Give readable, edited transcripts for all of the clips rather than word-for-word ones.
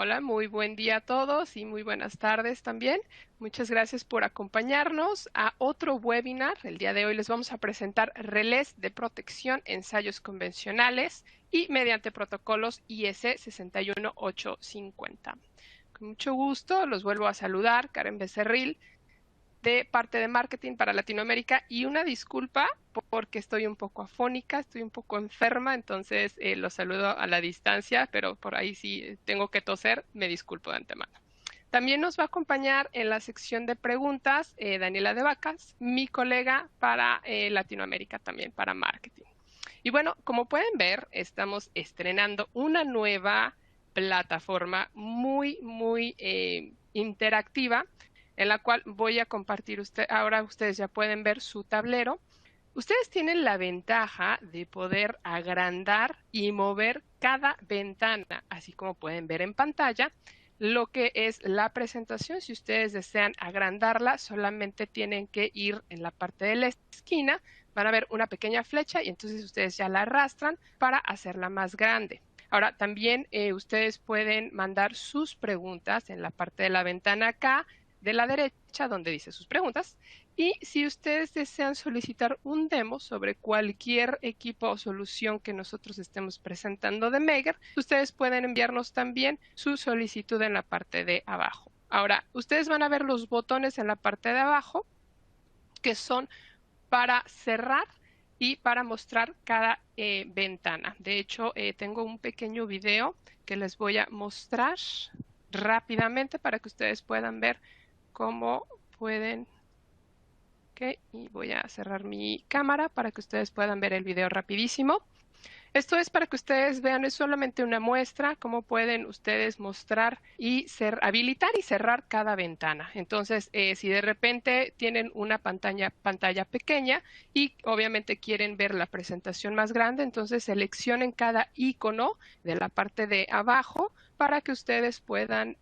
Hola, muy buen día a todos y muy buenas tardes también. Muchas gracias por acompañarnos a otro webinar. El día de hoy les vamos a presentar relés de protección, ensayos convencionales y mediante protocolos IEC 61850. Con mucho gusto los vuelvo a saludar, Karen Becerril, de parte de marketing para Latinoamérica, y una disculpa porque estoy un poco afónica, estoy un poco enferma, entonces los saludo a la distancia, pero por ahí sí tengo que toser, me disculpo de antemano. También nos va a acompañar en la sección de preguntas Daniela de Vacas, mi colega para Latinoamérica también, para marketing. Y bueno, como pueden ver, estamos estrenando una nueva plataforma muy interactiva, en la cual voy a compartir ahora ustedes ya pueden ver su tablero. Ustedes tienen la ventaja de poder agrandar y mover cada ventana, así como pueden ver en pantalla lo que es la presentación. Si ustedes desean agrandarla, solamente tienen que ir en la parte de la esquina, van a ver una pequeña flecha y entonces ustedes ya la arrastran para hacerla más grande. Ahora, también ustedes pueden mandar sus preguntas en la parte de la ventana acá de la derecha, donde dice sus preguntas. Y si ustedes desean solicitar un demo sobre cualquier equipo o solución que nosotros estemos presentando de Megger, ustedes pueden enviarnos también su solicitud en la parte de abajo. Ahora, ustedes van a ver los botones en la parte de abajo que son para cerrar y para mostrar cada ventana. De hecho, tengo un pequeño video que les voy a mostrar rápidamente para que ustedes puedan ver cómo pueden. Ok, y voy a cerrar mi cámara para que ustedes puedan ver el video rapidísimo. Esto es para que ustedes vean, es solamente una muestra, cómo pueden ustedes mostrar y habilitar y cerrar cada ventana. Entonces, si de repente tienen una pantalla pequeña y obviamente quieren ver la presentación más grande, entonces seleccionen cada icono de la parte de abajo para que ustedes puedan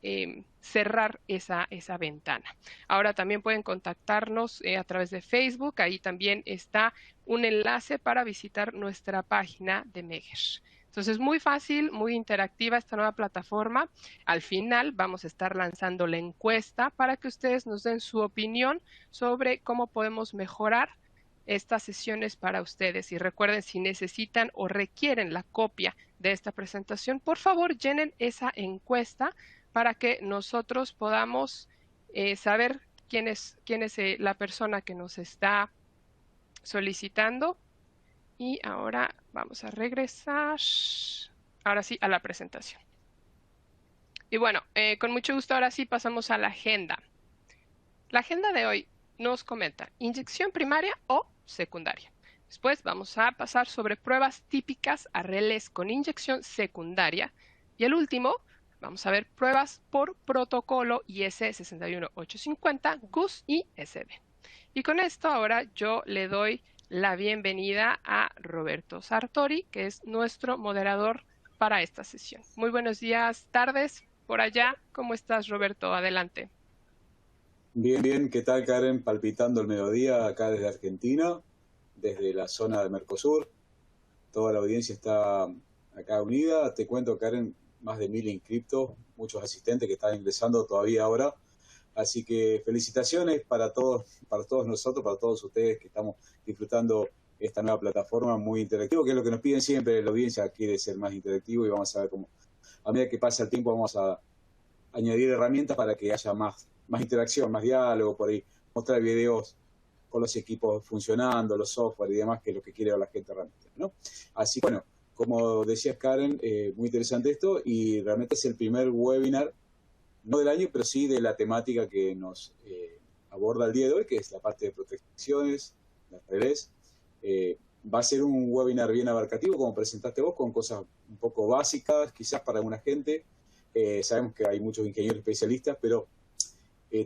cerrar esa ventana. Ahora también pueden contactarnos a través de Facebook, ahí también está un enlace para visitar nuestra página de Megger. Entonces, muy fácil, muy interactiva esta nueva plataforma. Al final vamos a estar lanzando la encuesta para que ustedes nos den su opinión sobre cómo podemos mejorar estas sesiones para ustedes. Y recuerden, si necesitan o requieren la copia de esta presentación, por favor llenen esa encuesta para que nosotros podamos saber quién es la persona que nos está solicitando. Y ahora vamos a regresar, ahora sí, a la presentación. Y bueno, con mucho gusto ahora sí pasamos a la agenda. La agenda de hoy nos comenta inyección primaria o secundaria. Después vamos a pasar sobre pruebas típicas a relés con inyección secundaria. Y el último, vamos a ver pruebas por protocolo IS 61850, GUS y SB. Y con esto ahora yo le doy la bienvenida a Roberto Sartori, que es nuestro moderador para esta sesión. Muy buenos días, tardes por allá. ¿Cómo estás, Roberto? Adelante. Bien, bien. ¿Qué tal, Karen? Palpitando el mediodía acá desde Argentina, desde la zona de Mercosur. Toda la audiencia está acá unida. Te cuento, Karen, más de 1000 inscriptos, muchos asistentes que están ingresando todavía ahora. Así que felicitaciones para todos nosotros, para todos ustedes que estamos disfrutando esta nueva plataforma muy interactiva, que es lo que nos piden siempre. La audiencia quiere ser más interactivo y vamos a ver cómo, a medida que pasa el tiempo, vamos a añadir herramientas para que haya más interacción, más diálogo, por ahí mostrar videos con los equipos funcionando, los software y demás, que es lo que quiere ver la gente realmente, ¿no? Así que bueno, como decías, Karen, muy interesante esto, y realmente es el primer webinar, no del año, pero sí de la temática que nos aborda el día de hoy, que es la parte de protecciones, las relés. Va a ser un webinar bien abarcativo, como presentaste vos, con cosas un poco básicas, quizás para alguna gente. Sabemos que hay muchos ingenieros especialistas, pero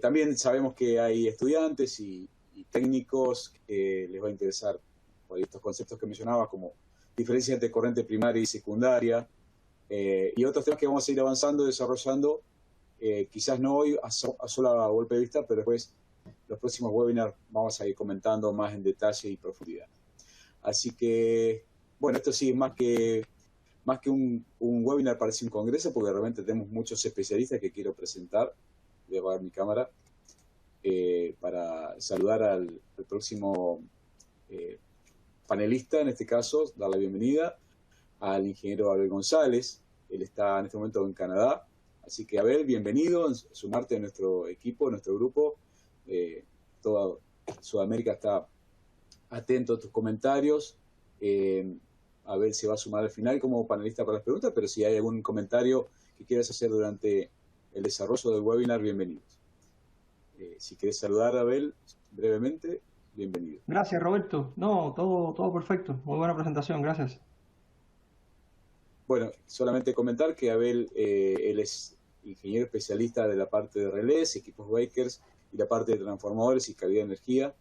también sabemos que hay estudiantes y técnicos que les va a interesar por estos conceptos que mencionaba, como diferencia entre corriente primaria y secundaria, y otros temas que vamos a ir avanzando, desarrollando, quizás no hoy a sola golpe de vista, pero después los próximos webinars vamos a ir comentando más en detalle y profundidad. Así que, bueno, esto sí es más que más que un webinar parece un congreso, porque realmente tenemos muchos especialistas que quiero presentar. Voy a apagar mi cámara para saludar al próximo panelista, en este caso, dar la bienvenida al ingeniero Abel González. Él está en este momento en Canadá. Así que, Abel, bienvenido, sumarte a nuestro equipo, a nuestro grupo. Toda Sudamérica está atento a tus comentarios. Abel se va a sumar al final como panelista para las preguntas, pero si hay algún comentario que quieras hacer durante el desarrollo del webinar, bienvenidos. Si quieres saludar a Abel brevemente, bienvenido. Gracias, Roberto. No, todo perfecto. Muy buena presentación, gracias. Bueno, solamente comentar que Abel, él es ingeniero especialista de la parte de relés, equipos Bakers y la parte de transformadores y calidad de energía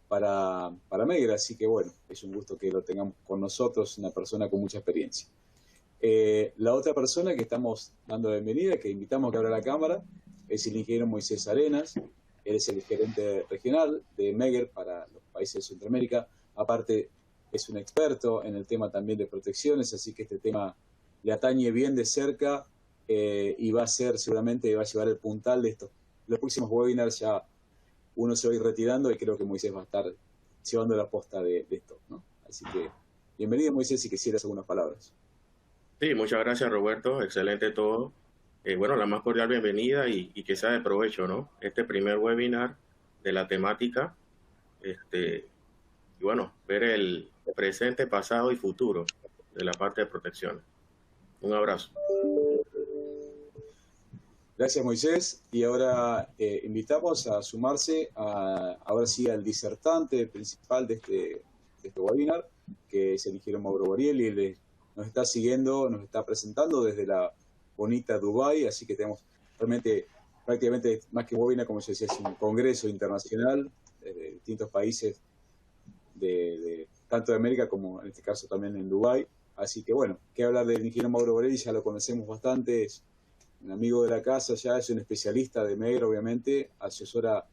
para Megger, así que bueno, es un gusto que lo tengamos con nosotros, una persona con mucha experiencia. La otra persona que estamos dando la bienvenida, que invitamos a que abra la cámara, es el ingeniero Moisés Arenas. Él es el gerente regional de Megger para los países de Centroamérica. Aparte, es un experto en el tema también de protecciones, así que este tema le atañe bien de cerca y va a ser, seguramente va a llevar el puntal de estos. Los próximos webinars ya uno se va a ir retirando y creo que Moisés va a estar llevando la posta de esto, ¿no? Así que, bienvenido, Moisés, si quisieras algunas palabras. Sí, muchas gracias, Roberto. Excelente todo. Bueno, la más cordial bienvenida y que sea de provecho, ¿no? Este primer webinar de la temática. Y bueno, ver el presente, pasado y futuro de la parte de protección. Un abrazo. Gracias, Moisés. Y ahora invitamos a sumarse ahora sí al disertante principal de este webinar, que es el ingeniero Mauro Borrielli. Él nos está siguiendo, nos está presentando desde la bonita Dubái, así que tenemos realmente prácticamente más que un webinar, como yo decía, es un congreso internacional de distintos países, tanto de América como en este caso también en Dubái. Así que bueno, qué hablar del ingeniero Mauro Borrielli, ya lo conocemos bastante, es un amigo de la casa, ya es un especialista de Megger, obviamente, asesora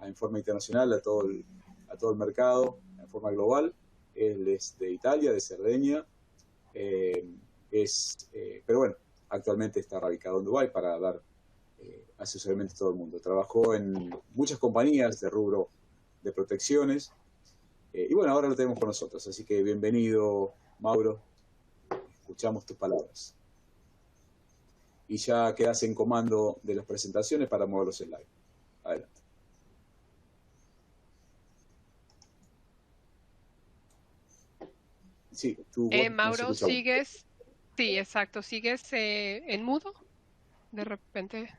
en forma internacional a todo el mercado, en forma global. Él es de Italia, de Cerdeña, pero bueno, actualmente está radicado en Dubái para dar asesoramiento a todo el mundo. Trabajó en muchas compañías de rubro de protecciones y bueno, ahora lo tenemos con nosotros, así que bienvenido, Mauro, escuchamos tus palabras. Y ya quedas en comando de las presentaciones para mover los slides. Adelante. Sí, tú, Mauro, no sigues. Sí, exacto. ¿Sigues en mudo? De repente.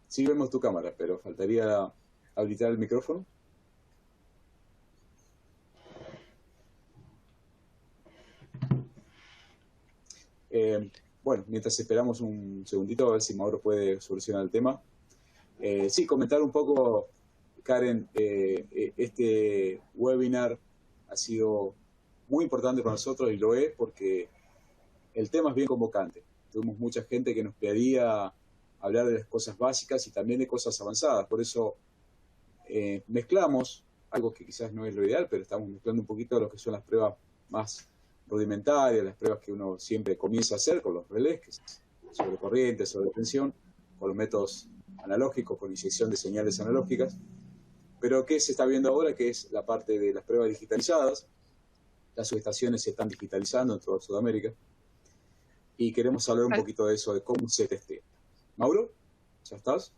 Sí vemos tu cámara, pero faltaría habilitar el micrófono. Bueno, mientras esperamos un segundito a ver si Mauro puede solucionar el tema. Sí, comentar un poco, Karen, este webinar ha sido muy importante para nosotros y lo es porque el tema es bien convocante. Tuvimos mucha gente que nos pedía hablar de las cosas básicas y también de cosas avanzadas. Por eso mezclamos algo que quizás no es lo ideal, pero estamos mezclando un poquito lo que son las pruebas más rudimentarias, las pruebas que uno siempre comienza a hacer con los relés, que es sobre corriente, sobre tensión, con los métodos analógicos, con inyección de señales analógicas. Pero ¿qué se está viendo ahora? Que es la parte de las pruebas digitalizadas. Las subestaciones se están digitalizando en toda Sudamérica. Y queremos hablar un poquito de eso, de cómo se testea. Mauro, ¿ya estás?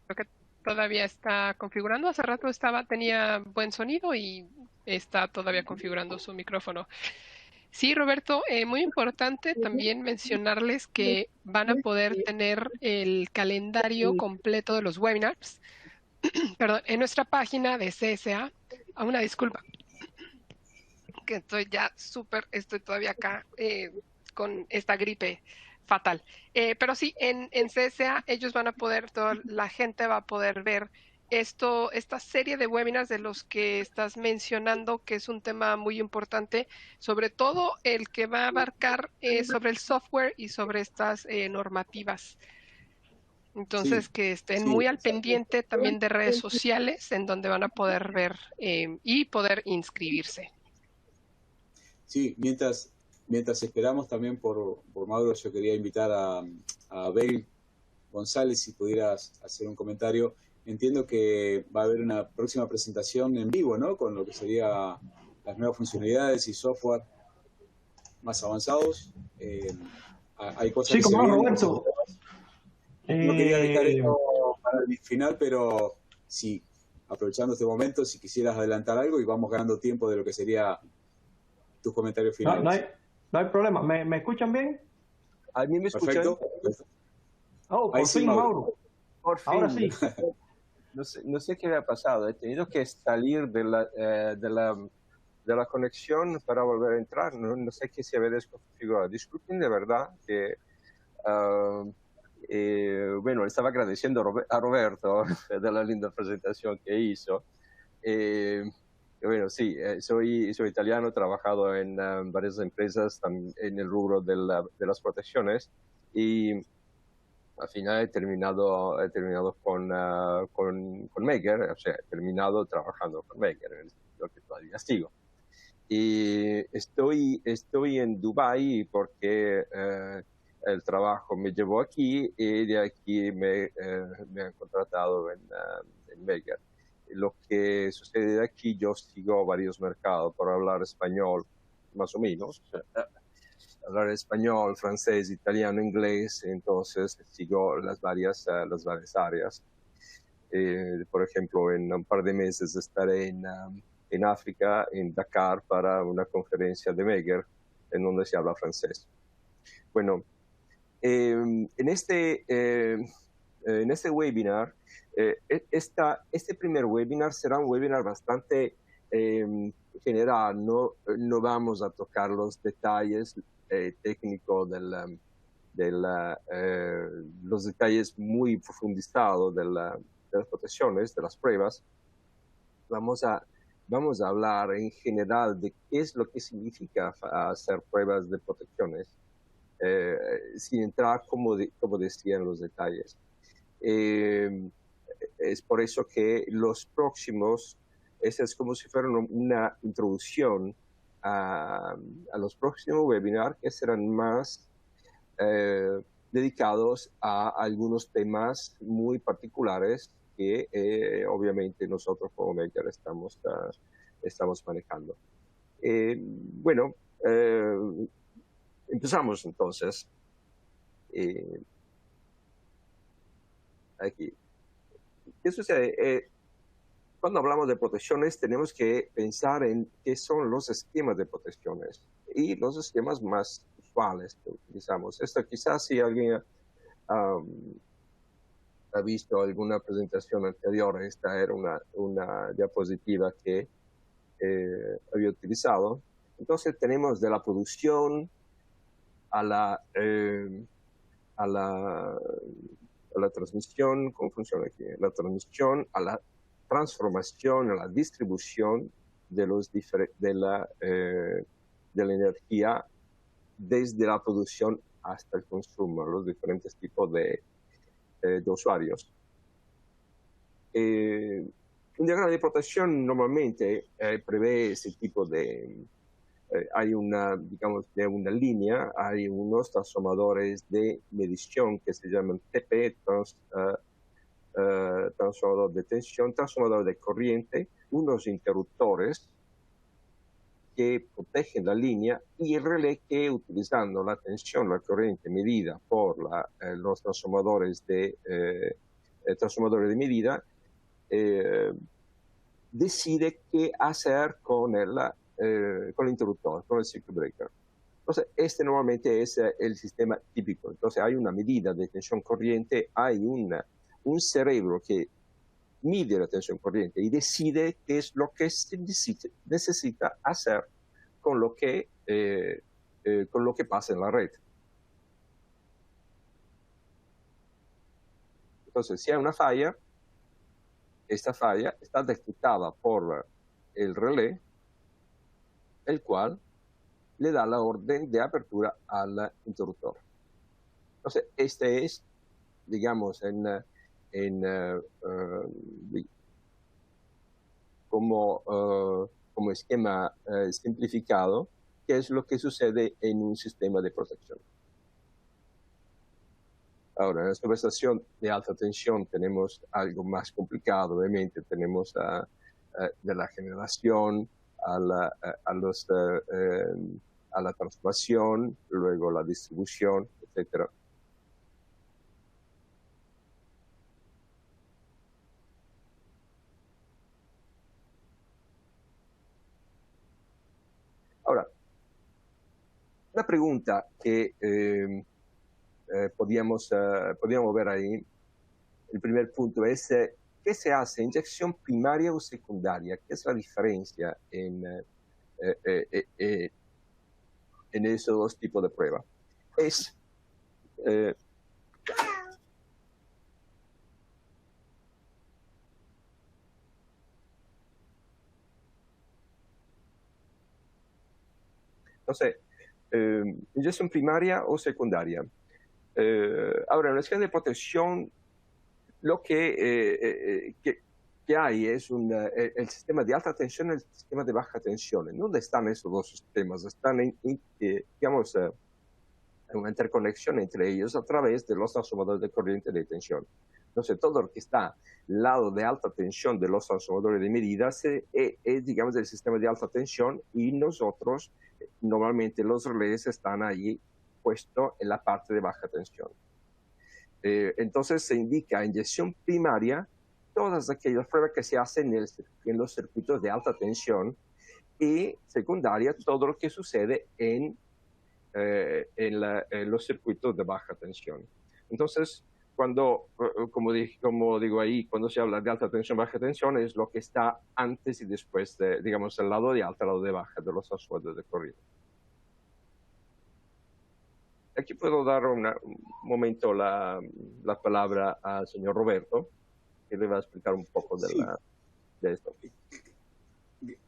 Creo que todavía está configurando. Hace rato tenía buen sonido y está todavía configurando su micrófono. Sí, Roberto, muy importante también mencionarles que van a poder tener el calendario completo de los webinars, perdón, en nuestra página de CSA. Una disculpa, que estoy todavía acá con esta gripe fatal. Pero sí, en CSA ellos van a poder, toda la gente va a poder ver esta serie de webinars de los que estás mencionando, que es un tema muy importante, sobre todo el que va a abarcar sobre el software y sobre estas normativas. Entonces, Sí, que estén sí, muy al exacto. pendiente también de redes sociales en donde van a poder ver y poder inscribirse. Sí, mientras esperamos también por Mauro, yo quería invitar a Bale González, si pudieras hacer un comentario. Entiendo que va a haber una próxima presentación en vivo, ¿no? Con lo que sería las nuevas funcionalidades y software más avanzados. Hay cosas Sí, que se como no, vienen, cosas Roberto. nuevas. No quería dejar Eh, esto para el final, pero sí, aprovechando este momento, si quisieras adelantar algo y vamos ganando tiempo de lo que sería tus comentarios no, finales. no hay problema. ¿Me escuchan bien? ¿A mí me escuchan? Perfecto. Oh, Ahí por sí, fin, Mauro. Mauro. Por Ahora fin. sí. No sé qué me ha pasado. He tenido que salir de la conexión para volver a entrar. No sé qué se había desconfigurado. Disculpen de verdad que... ah, bueno, le estaba agradeciendo a Roberto de la linda presentación que hizo. Bueno, sí, soy italiano, he trabajado en varias empresas en el rubro de las protecciones y al final he terminado con Maker, o sea, he terminado trabajando con Maker, lo que todavía sigo. Y estoy en Dubái porque el trabajo me llevó aquí y de aquí me han contratado en Maker. Lo que sucede de aquí, yo sigo varios mercados por hablar español, más o menos. Hablar español, francés, italiano, inglés, entonces sigo las varias áreas. Por ejemplo, en un par de meses estaré en África, en Dakar, para una conferencia de Meger, en donde se habla francés. Bueno, en este webinar, este primer webinar será un webinar bastante general. No vamos a tocar los detalles técnicos los detalles muy profundizados de las protecciones, de las pruebas. Vamos a hablar en general de qué es lo que significa hacer pruebas de protecciones, sin entrar, como decía, en los detalles. Es por eso que los próximos, esa es como si fuera una introducción a los próximos webinars, que serán más dedicados a algunos temas muy particulares que obviamente nosotros como Maker estamos manejando. Bueno, empezamos entonces. Aquí. ¿Qué sucede? Cuando hablamos de protecciones tenemos que pensar en qué son los esquemas de protecciones y los esquemas más usuales que utilizamos. Esto quizás si alguien ha visto alguna presentación anterior, esta era una diapositiva que había utilizado. Entonces tenemos de la producción a la transmisión, ¿cómo funciona aquí? La transmisión, a la transformación, a la distribución de la energía desde la producción hasta el consumo, los diferentes tipos de usuarios. Un diagrama de protección normalmente prevé ese tipo de... hay una línea, hay unos transformadores de medición que se llaman TP, transformador de tensión, transformador de corriente, unos interruptores que protegen la línea y el relé que, utilizando la tensión, la corriente medida por los transformadores de medida, decide qué hacer con el interruptor, con el circuit breaker. Entonces, este normalmente es el sistema típico. Entonces, hay una medida de tensión corriente, hay un cerebro que mide la tensión corriente y decide qué es lo que se necesita hacer con lo que pasa en la red. Entonces, si hay una falla, esta falla está detectada por el relé, el cual le da la orden de apertura al interruptor. Entonces, este es digamos, como esquema simplificado, qué es lo que sucede en un sistema de protección. Ahora, en la subestación de alta tensión tenemos algo más complicado, obviamente. Tenemos de la generación a la transformación, luego la distribución, etc. Ahora, una pregunta que podíamos ver ahí, el primer punto es, ¿qué se hace? ¿Inyección primaria o secundaria? ¿Qué es la diferencia en esos dos tipos de prueba? Entonces, inyección primaria o secundaria. Ahora, en la esquema de protección, lo que hay es el sistema de alta tensión y el sistema de baja tensión. ¿En dónde están esos dos sistemas? Están digamos, en una interconexión entre ellos a través de los transformadores de corriente de tensión. Entonces, todo lo que está al lado de alta tensión de los transformadores de medidas es, digamos, el sistema de alta tensión, y nosotros, normalmente los relés están ahí puestos en la parte de baja tensión. Entonces se indica inyección primaria todas aquellas pruebas que se hacen en los circuitos de alta tensión, y secundaria todo lo que sucede en los circuitos de baja tensión. Entonces, como digo ahí, cuando se habla de alta tensión, baja tensión, es lo que está antes y después de, digamos, el lado de alta, el lado de baja de los transformadores de corriente. Aquí puedo dar un momento la palabra al señor Roberto, que le va a explicar un poco de esto.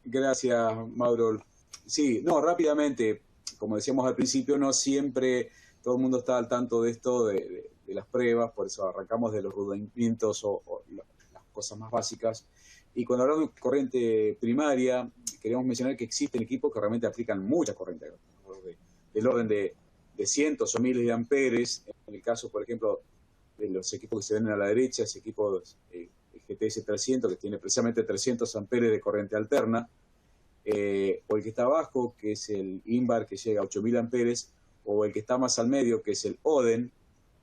Gracias, Mauro. Sí, no, rápidamente, como decíamos al principio, no siempre todo el mundo está al tanto de esto, de las pruebas, por eso arrancamos de los rudimentos o las cosas más básicas. Y cuando hablamos de corriente primaria, queremos mencionar que existen equipos que realmente aplican mucha corriente, del orden de cientos o miles de amperes. En el caso, por ejemplo, de los equipos que se ven a la derecha, ese equipo GTS 300, que tiene precisamente 300 amperes de corriente alterna, o el que está abajo, que es el INVAR, que llega a 8000 amperes, o el que está más al medio, que es el ODEN,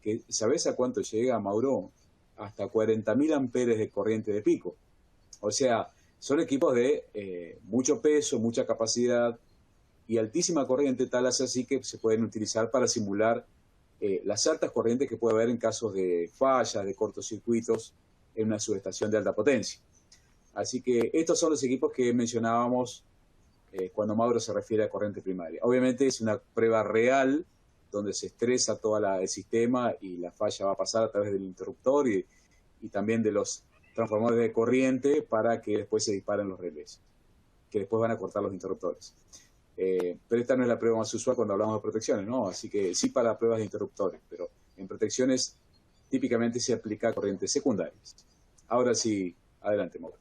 que ¿sabes a cuánto llega, Mauro? Hasta 40.000 amperes de corriente de pico. O sea, son equipos de mucho peso, mucha capacidad y altísima corriente, tal así que se pueden utilizar para simular las altas corrientes que puede haber en casos de fallas, de cortocircuitos en una subestación de alta potencia. Así que estos son los equipos que mencionábamos cuando Mauro se refiere a corriente primaria. Obviamente es una prueba real donde se estresa todo el sistema y la falla va a pasar a través del interruptor y también de los transformadores de corriente para que después se disparen los relés, que después van a cortar los interruptores. Pero esta no es la prueba más usual cuando hablamos de protecciones, ¿no? Así que sí para pruebas de interruptores, pero en protecciones típicamente se aplica corrientes secundarias. Ahora sí, adelante, Mauro.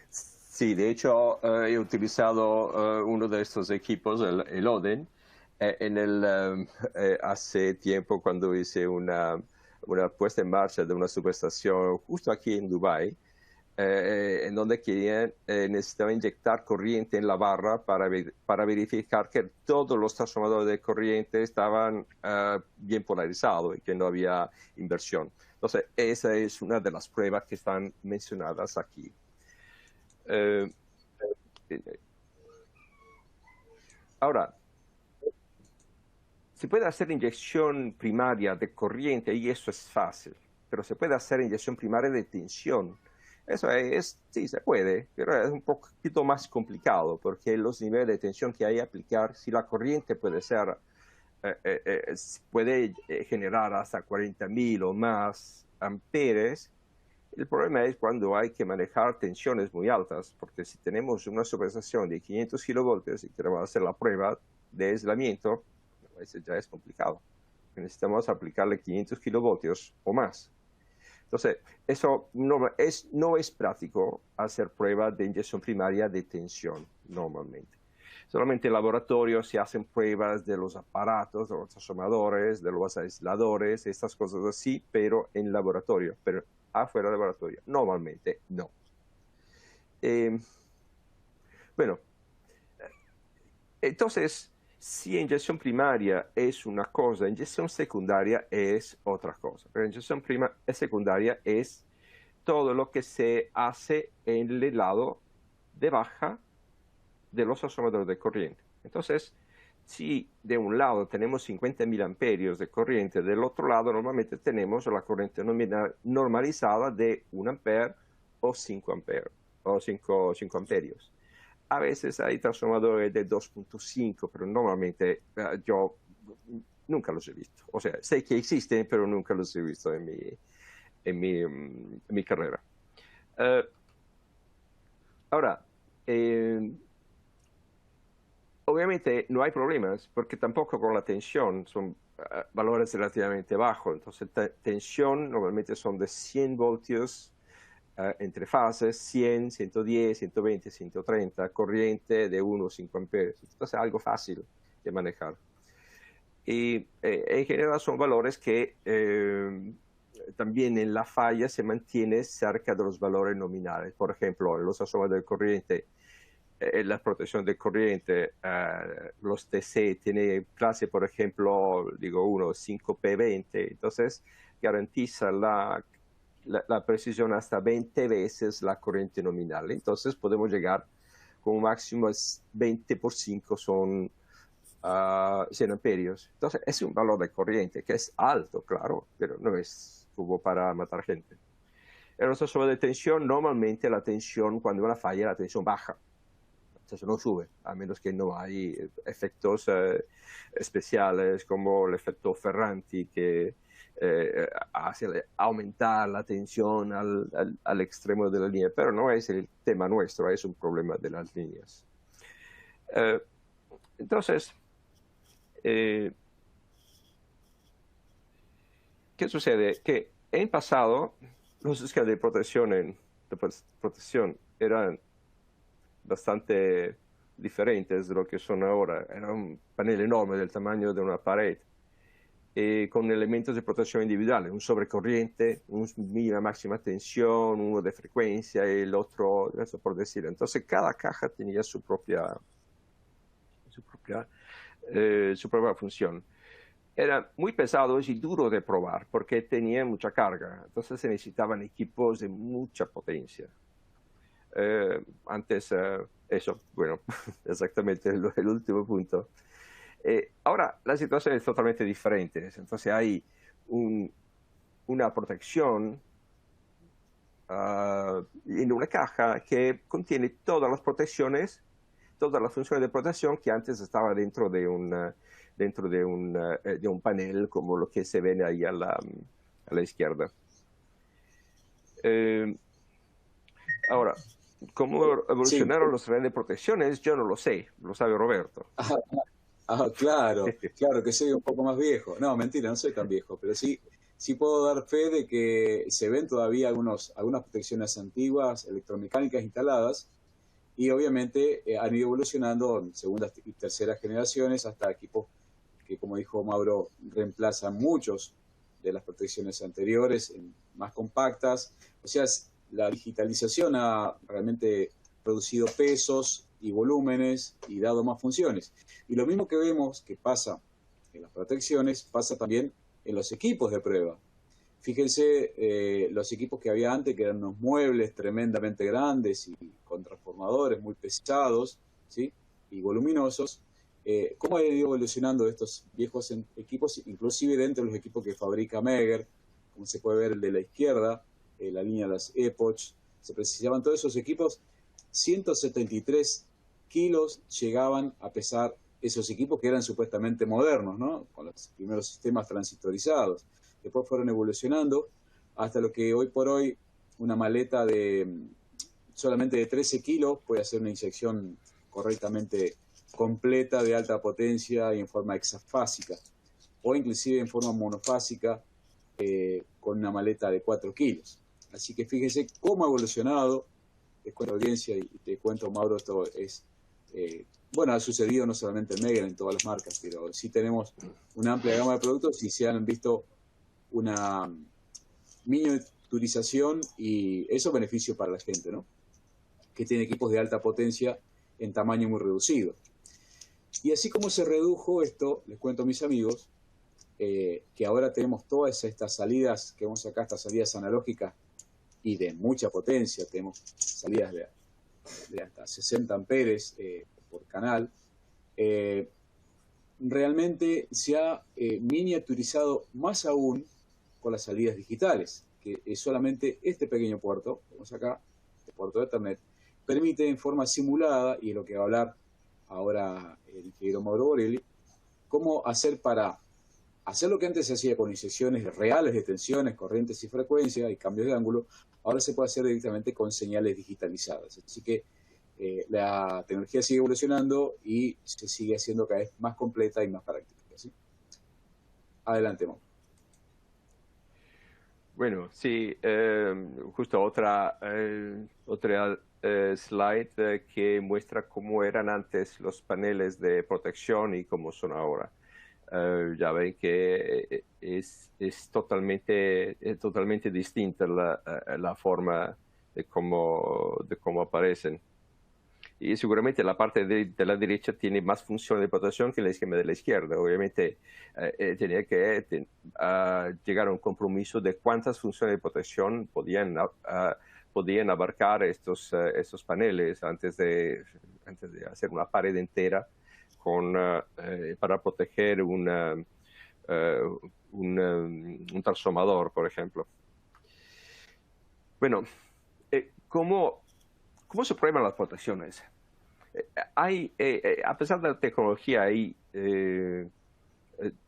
Sí, de hecho he utilizado uno de estos equipos, el ODEN, hace tiempo cuando hice una puesta en marcha de una subestación justo aquí en Dubái, en donde necesitaba inyectar corriente en la barra para verificar que todos los transformadores de corriente estaban bien polarizados y que no había inversión. Entonces, esa es una de las pruebas que están mencionadas aquí. Ahora, se puede hacer inyección primaria de corriente y eso es fácil, pero se puede hacer inyección primaria de tensión. Eso sí se puede, pero es un poquito más complicado porque los niveles de tensión que hay que aplicar, si la corriente puede generar hasta 40.000 o más amperes, el problema es cuando hay que manejar tensiones muy altas, porque si tenemos una subestación de 500 kilovoltios y queremos hacer la prueba de aislamiento, eso ya es complicado. necesitamos aplicarle 500 kilovoltios o más. Entonces, eso no es práctico hacer pruebas de inyección primaria de tensión normalmente. Solamente en laboratorio se hacen pruebas de los aparatos, de los transformadores, de los aisladores, estas cosas así, pero en laboratorio, pero afuera del laboratorio, normalmente no. Bueno, entonces, si inyección primaria es una cosa, inyección secundaria es otra cosa. Pero inyección secundaria es todo lo que se hace en el lado de baja de los transformadores de corriente. Entonces, si de un lado tenemos 50.000 amperios de corriente, del otro lado normalmente tenemos la corriente normalizada de 1 ampere o 5 amperios. O 5 amperios. A veces hay transformadores de 2.5, pero normalmente yo nunca los he visto. O sea, sé que existen, pero nunca los he visto en mi carrera. Ahora, obviamente no hay problemas, porque tampoco con la tensión son valores relativamente bajos. Entonces, tensión normalmente son de 100 voltios entre fases, 100, 110, 120, 130, corriente de 1 o 5 amperes. Entonces, algo fácil de manejar. Y en general son valores que también en la falla se mantiene cerca de los valores nominales. Por ejemplo, en los transformadores de corriente, la protección de corriente, los TC tiene clase, por ejemplo, digo 5P20, entonces garantiza la precisión hasta 20 veces la corriente nominal. Entonces podemos llegar con un máximo de 20 por 5 son 100 amperios. Entonces es un valor de corriente que es alto, claro, pero no es como para matar gente. En los transformadores de tensión, normalmente la tensión, cuando una falla, la tensión baja. Entonces no sube, a menos que no hay efectos especiales como el efecto Ferranti que hace aumentar la tensión al extremo de la línea, pero no es el tema nuestro, es un problema de las líneas. Entonces, ¿qué sucede? Que en pasado los esquemas de protección eran bastante diferentes de lo que son ahora. Era un panel enorme del tamaño de una pared, con elementos de protección individuales, un sobrecorriente, un mínima máxima tensión, uno de frecuencia y el otro, eso por decir. Entonces cada caja tenía su propia función. Era muy pesado y duro de probar porque tenía mucha carga, entonces se necesitaban equipos de mucha potencia. Antes, eso, bueno, exactamente el último punto. Ahora la situación es totalmente diferente, entonces hay una protección en una caja que contiene todas las protecciones, todas las funciones de protección que antes estaba dentro de un panel como lo que se ve ahí a la izquierda. Ahora, ¿cómo evolucionaron los redes de protecciones? Yo no lo sé, lo sabe Roberto. Claro, claro que soy un poco más viejo. No, mentira, no soy tan viejo, pero sí puedo dar fe de que se ven todavía algunas protecciones antiguas, electromecánicas instaladas, y obviamente han ido evolucionando en segundas y terceras generaciones hasta equipos que, como dijo Mauro, reemplazan muchos de las protecciones anteriores, más compactas. O sea, la digitalización ha realmente producido pesos y volúmenes y dado más funciones. Y lo mismo que vemos que pasa en las protecciones, pasa también en los equipos de prueba. Fíjense los equipos que había antes, que eran unos muebles tremendamente grandes y con transformadores muy pesados, ¿sí? Y voluminosos. ¿Cómo ha ido evolucionando estos viejos equipos, inclusive dentro de los equipos que fabrica Megger, como se puede ver el de la izquierda, la línea de las Epoch, se precisaban todos esos equipos, 173 kilos llegaban a pesar esos equipos que eran supuestamente modernos, ¿no? Con los primeros sistemas transistorizados. Después fueron evolucionando hasta lo que hoy por hoy una maleta solamente de 13 kilos puede hacer una inyección correctamente completa de alta potencia y en forma hexafásica. o inclusive en forma monofásica con una maleta de 4 kilos. Así que fíjense cómo ha evolucionado. Les cuento audiencia y te cuento, Mauro, esto es, bueno, ha sucedido no solamente en Megger, en todas las marcas, pero sí tenemos una amplia gama de productos y se han visto una miniaturización y eso es beneficio para la gente, ¿no? Que tiene equipos de alta potencia en tamaño muy reducido. Y así como se redujo esto, les cuento a mis amigos, que ahora tenemos todas estas salidas que vemos acá, estas salidas analógicas y de mucha potencia, tenemos salidas de hasta 60 amperes por canal. Realmente se ha miniaturizado más aún con las salidas digitales, que es solamente este pequeño puerto, vemos acá, el puerto de Ethernet, permite en forma simulada, y es lo que va a hablar ahora el ingeniero Mauro Borelli, cómo hacer para hacer lo que antes se hacía con inyecciones reales de tensiones, corrientes y frecuencia y cambios de ángulo, ahora se puede hacer directamente con señales digitalizadas. Así que la tecnología sigue evolucionando y se sigue haciendo cada vez más completa y más práctica, ¿sí? Adelante, Mauro. Bueno, sí, justo otra slide que muestra cómo eran antes los paneles de protección y cómo son ahora. Ya ven que es totalmente distinta la forma de cómo aparecen. Y seguramente la parte de la derecha tiene más función de protección que el esquema de la izquierda. Obviamente tenía que llegar a un compromiso de cuántas funciones de protección podían abarcar estos paneles antes de hacer una pared entera para proteger un transformador, por ejemplo. Bueno, ¿cómo se prueban las protecciones? A pesar de la tecnología, hay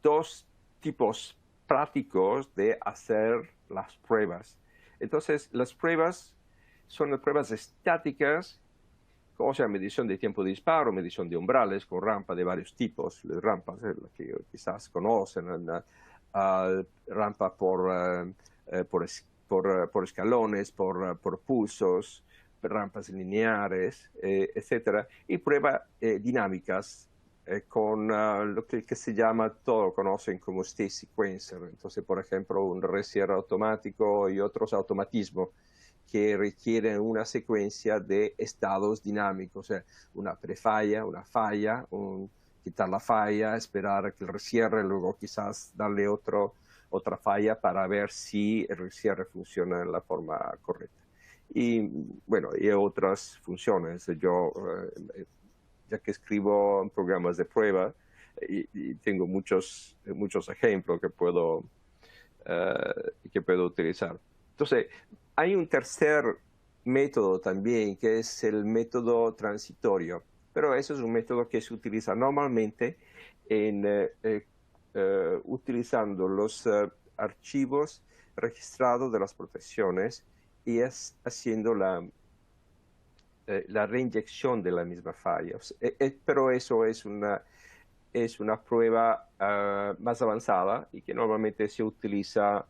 dos tipos prácticos de hacer las pruebas. Entonces, las pruebas son las pruebas estáticas, o sea, medición de tiempo de disparo, medición de umbrales con rampa de varios tipos. Las rampas que quizás conocen, rampa por escalones, por pulsos, rampas lineares, etcétera, y pruebas dinámicas con lo que se llama, todos conocen como state sequencer. Entonces, por ejemplo, un recierre automático y otros automatismos que requieren una secuencia de estados dinámicos, o sea, una prefalla, una falla, quitar la falla, esperar a que el recierre, luego quizás darle otra falla para ver si el recierre funciona en la forma correcta. Y bueno, y otras funciones. Yo, ya que escribo programas de prueba, y tengo muchos ejemplos que puedo utilizar. Entonces, hay un tercer método también, que es el método transitorio, pero eso es un método que se utiliza normalmente utilizando los archivos registrados de las protecciones y haciendo la reinyección de la misma falla. Pero eso es una prueba más avanzada y que normalmente se utiliza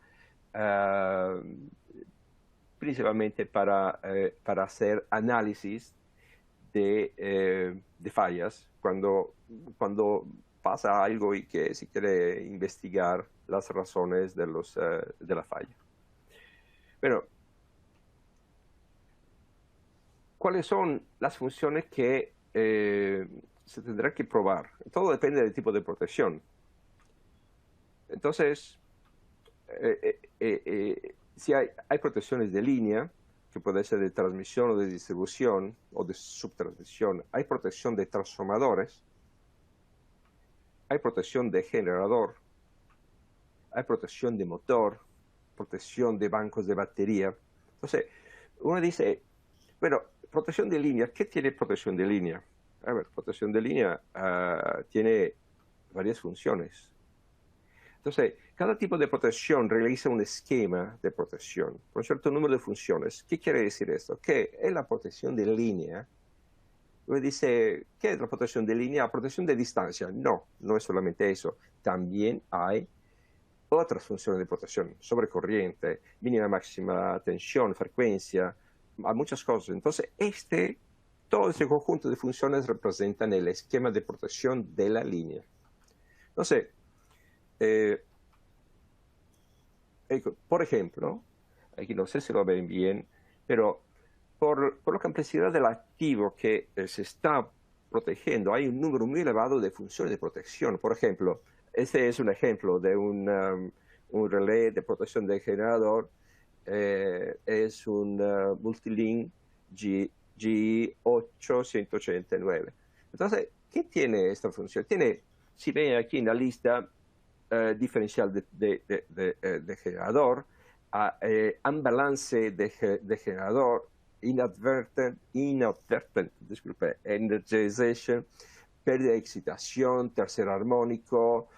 principalmente para hacer análisis de fallas cuando pasa algo y que se quiere investigar las razones de la falla. Bueno, ¿cuáles son las funciones que se tendrá que probar? Todo depende del tipo de protección. Entonces, si hay protecciones de línea, que puede ser de transmisión o de distribución o de subtransmisión, hay protección de transformadores, hay protección de generador, hay protección de motor, protección de bancos de batería. Entonces, uno dice, bueno, protección de línea, ¿qué tiene protección de línea? A ver, protección de línea tiene varias funciones. Entonces, cada tipo de protección realiza un esquema de protección por un cierto número de funciones. ¿Qué quiere decir esto? Que en la protección de línea Uno dice, ¿qué es la protección de línea? Protección de distancia. No, no es solamente eso. También hay otras funciones de protección, sobre corriente, mínima, máxima tensión, frecuencia, hay muchas cosas. Entonces, todo este conjunto de funciones representan el esquema de protección de la línea. Entonces, por ejemplo, aquí no sé si lo ven bien, pero por la complejidad del activo que se está protegiendo, hay un número muy elevado de funciones de protección. Por ejemplo, este es un ejemplo de un relé de protección del generador. Es un Multilink G8189. Entonces, ¿qué tiene esta función? Tiene, si ven aquí en la lista, diferencial de generador, unbalance de generador, inadvertent, disculpe, energization, pérdida de excitación, tercer armónico,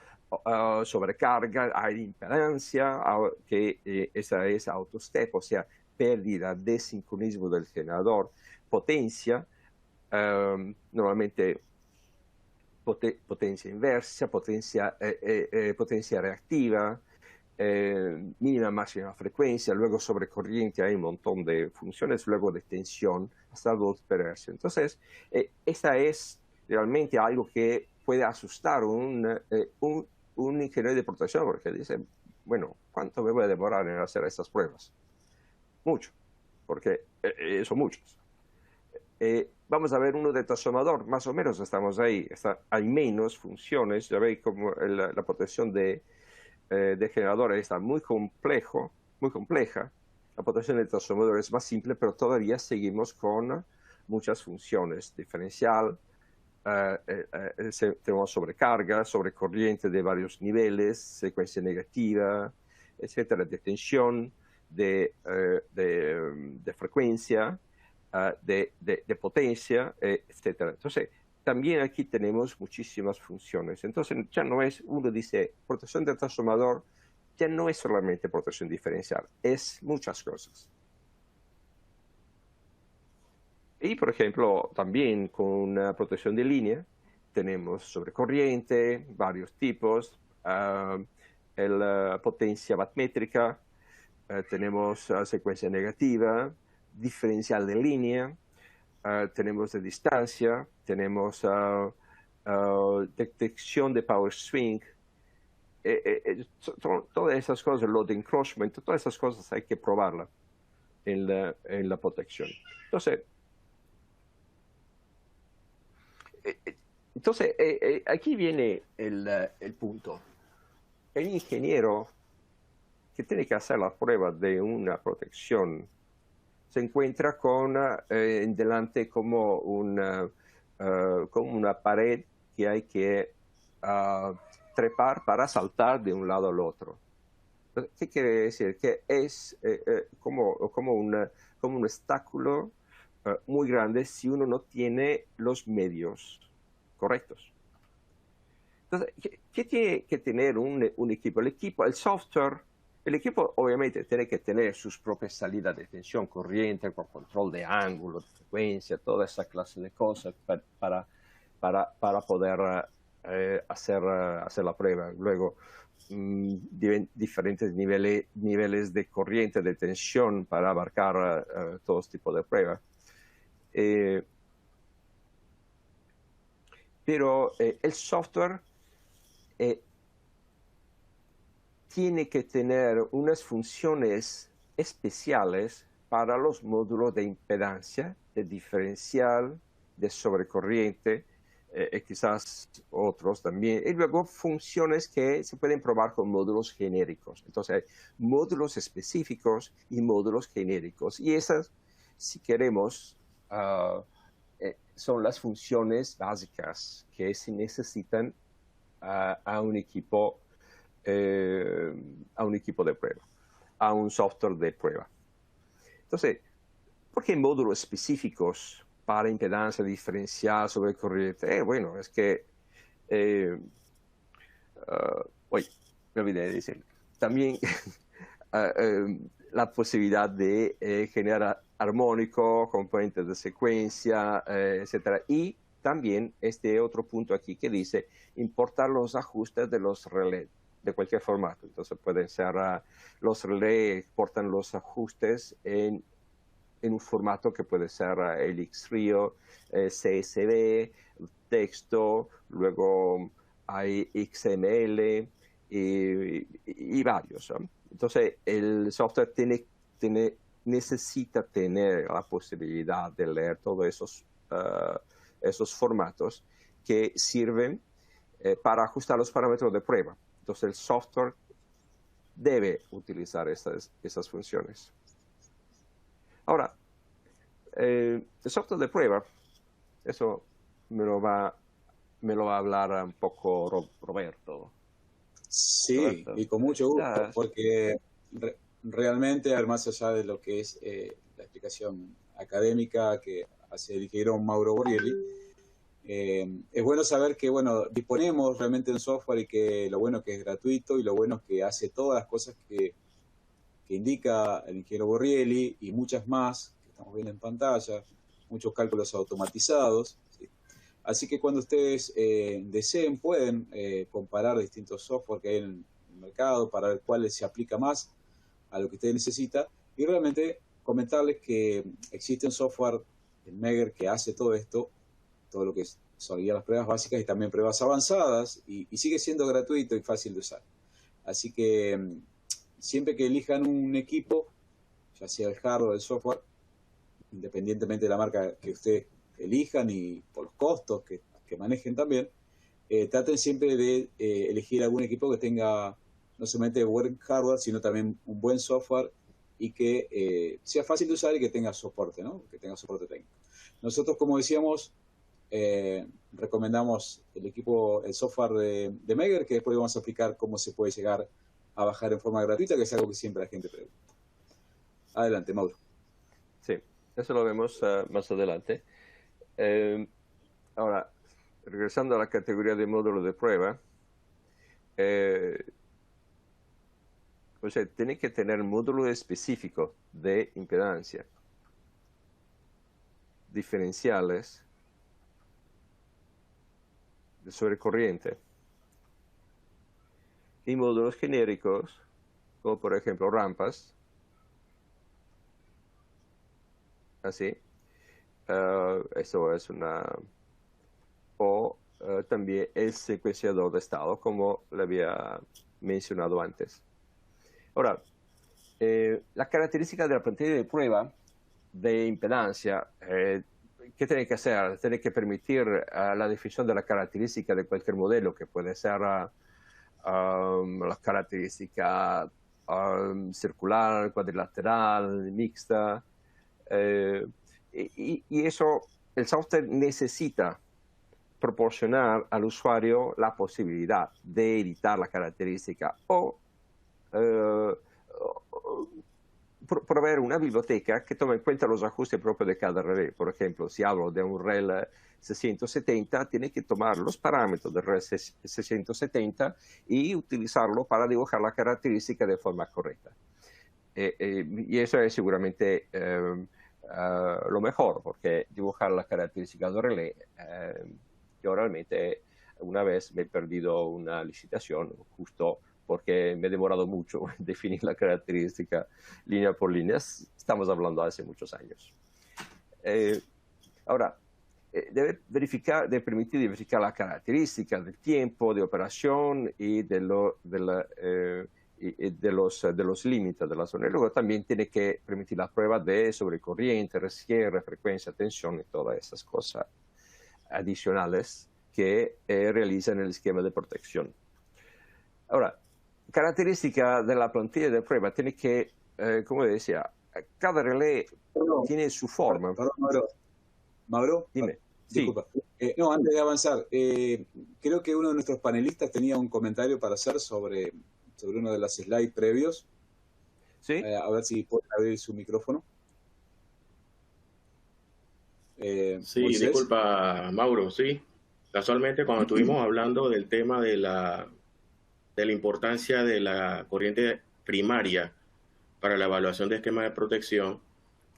sobrecarga, hay impedancia, que esa es autostep, o sea, pérdida de sincronismo del generador, potencia, normalmente potencia inversa, potencia reactiva, mínima, máxima frecuencia, luego sobre corriente hay un montón de funciones, luego de tensión hasta voltperverso. Entonces, esta es realmente algo que puede asustar un ingeniero de protección, porque dice, bueno, ¿cuánto me voy a demorar en hacer estas pruebas? Mucho, porque son muchos. Vamos a ver uno de transformador, más o menos estamos ahí, hay menos funciones, ya veis como la protección de generadores está muy compleja, la protección de transformador es más simple, pero todavía seguimos con muchas funciones, diferencial, tenemos sobrecarga, sobrecorriente de varios niveles, secuencia negativa, etcétera, de tensión, de frecuencia, de potencia, etcétera. Entonces, también aquí tenemos muchísimas funciones. Entonces, ya no es, uno dice, protección del transformador, ya no es solamente protección diferencial, es muchas cosas. Y, por ejemplo, también con una protección de línea, tenemos sobrecorriente, varios tipos, potencia wattmétrica, tenemos secuencia negativa, diferencial de línea, tenemos de distancia, tenemos detección de power swing, todas esas cosas, load encroachment, todas esas cosas hay que probarlas en la protección. Entonces aquí viene el punto. El ingeniero que tiene que hacer la prueba de una protección se encuentra con en delante como una pared que hay que trepar para saltar de un lado al otro. ¿Qué quiere decir? Que es como un obstáculo muy grande si uno no tiene los medios correctos. Entonces, ¿qué tiene que tener un equipo? El software, el equipo obviamente tiene que tener sus propias salidas de tensión, corriente, con control de ángulo, de frecuencia, toda esa clase de cosas para poder hacer la prueba. Luego, diferentes niveles de corriente, de tensión para abarcar todo tipo de pruebas. Pero el software tiene que tener unas funciones especiales para los módulos de impedancia, de diferencial, de sobrecorriente, quizás otros también. Y luego funciones que se pueden probar con módulos genéricos. Entonces hay módulos específicos y módulos genéricos. Y esas, si queremos, son las funciones básicas que se necesitan a un equipo de prueba, a un software de prueba. Entonces, ¿por qué módulos específicos para impedancia diferencial sobre corriente? Bueno, es que, me olvidé de decir, también la posibilidad de armónico, componentes de secuencia, etcétera. Y también este otro punto aquí que dice importar los ajustes de los relés de cualquier formato. Entonces pueden ser, los relés exportan los ajustes en un formato que puede ser el XRIO, CSV, texto, luego hay XML y varios. Entonces el software necesita tener la posibilidad de leer todos esos formatos que sirven para ajustar los parámetros de prueba. Entonces el software debe utilizar esas funciones. Ahora, el software de prueba, eso me lo va a hablar un poco Roberto. Sí, Roberto. Y con mucho gusto, porque realmente, más allá de lo que es la explicación académica que hace el ingeniero Mauro Borrielli, es bueno saber que, bueno, disponemos realmente de un software y que lo bueno que es gratuito y lo bueno es que hace todas las cosas que indica el ingeniero Borrielli y muchas más que estamos viendo en pantalla, muchos cálculos automatizados, ¿sí? Así que cuando ustedes deseen pueden comparar distintos software que hay en el mercado para ver cuál se aplica más a lo que usted necesita y realmente comentarles que existe un software en Megger que hace todo esto, todo lo que son las pruebas básicas y también pruebas avanzadas y sigue siendo gratuito y fácil de usar. Así que siempre que elijan un equipo, ya sea el hardware o el software, independientemente de la marca que ustedes elijan y por los costos que manejen también, traten siempre de elegir algún equipo que tenga no solamente buen hardware, sino también un buen software y que sea fácil de usar y que tenga soporte, ¿no? Que tenga soporte técnico. Nosotros, como decíamos, recomendamos el software de Megger, que después vamos a explicar cómo se puede llegar a bajar en forma gratuita, que es algo que siempre la gente pregunta. Adelante, Mauro. Sí, eso lo vemos más adelante. Ahora, regresando a la categoría de módulo de prueba, o sea, tiene que tener un módulo específico de impedancia, diferenciales, de sobrecorriente, y módulos genéricos, como por ejemplo rampas, así. Eso es también el secuenciador de estado, como le había mencionado antes. Ahora, la característica de la plantilla de prueba de impedancia, ¿qué tiene que hacer? Tiene que permitir la definición de la característica de cualquier modelo, que puede ser la característica circular, cuadrilateral, mixta, y eso el software necesita proporcionar al usuario la posibilidad de editar la característica o proveer una biblioteca que tome en cuenta los ajustes propios de cada relé. Por ejemplo, si hablo de un relé 670, tiene que tomar los parámetros del relé 670 y utilizarlo para dibujar la característica de forma correcta. Y eso es seguramente lo mejor, porque dibujar la característica del relé, yo realmente una vez me he perdido una licitación justo porque me he demorado mucho en definir la característica línea por línea. Estamos hablando hace muchos años. Ahora, debe permitir verificar la característica del tiempo de operación y de los límites de la zona. Y luego también tiene que permitir la prueba de sobrecorriente, rescierre, frecuencia, tensión y todas esas cosas adicionales que realizan el esquema de protección. Ahora, característica de la plantilla de prueba tiene que, como decía, cada relé tiene su forma. Perdón, Mauro, dime. Disculpa. Sí. No, antes de avanzar, creo que uno de nuestros panelistas tenía un comentario para hacer sobre uno de las slides previos. ¿Sí? A ver si puede abrir su micrófono. Sí, Moisés. Disculpa, Mauro, sí. Casualmente, cuando estuvimos hablando del tema de la importancia de la corriente primaria para la evaluación de esquema de protección,